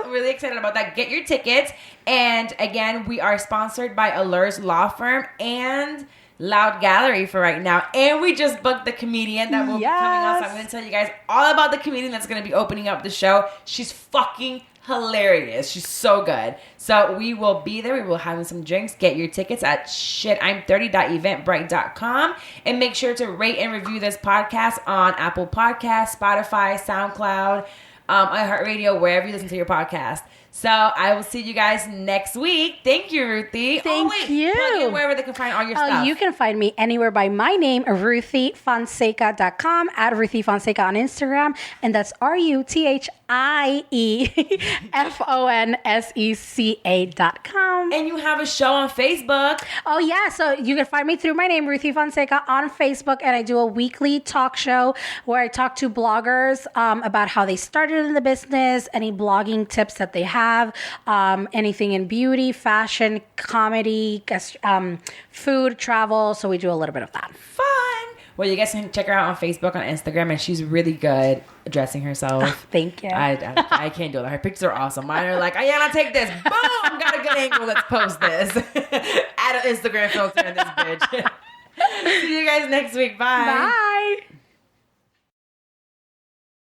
will. Really excited about that. Get your tickets. And again, we are sponsored by Allures Law Firm and Loud Gallery for right now. And we just booked the comedian that will be coming on. So I'm going to tell you guys all about the comedian that's going to be opening up the show. She's fucking hilarious. She's so good. So we will be there. We will have some drinks. Get your tickets at shitim30.eventbrite.com, and make sure to rate and review this podcast on Apple Podcasts, Spotify, SoundCloud, iHeartRadio, wherever you listen to your podcast. So I will see you guys next week. Thank you, Ruthie. Thank you. Plug in wherever they can find all your stuff. You can find me anywhere by my name, RuthieFonseca.com, at Ruthie Fonseca on Instagram. And that's RuthieFonseca.com. And you have a show on Facebook. Oh, yeah. So you can find me through my name, Ruthie Fonseca, on Facebook. And I do a weekly talk show where I talk to bloggers about how they started in the business, any blogging tips that they have, anything in beauty, fashion, comedy, food, travel. So we do a little bit of that. Fun. Well, you guys can check her out on Facebook, on Instagram, and she's really good at dressing herself. Thank you. I can't do that. Her pictures are awesome. Mine are like, Ayana, take this. Boom! Got a good angle. Let's post this. Add an Instagram filter in this bitch. See you guys next week. Bye. Bye.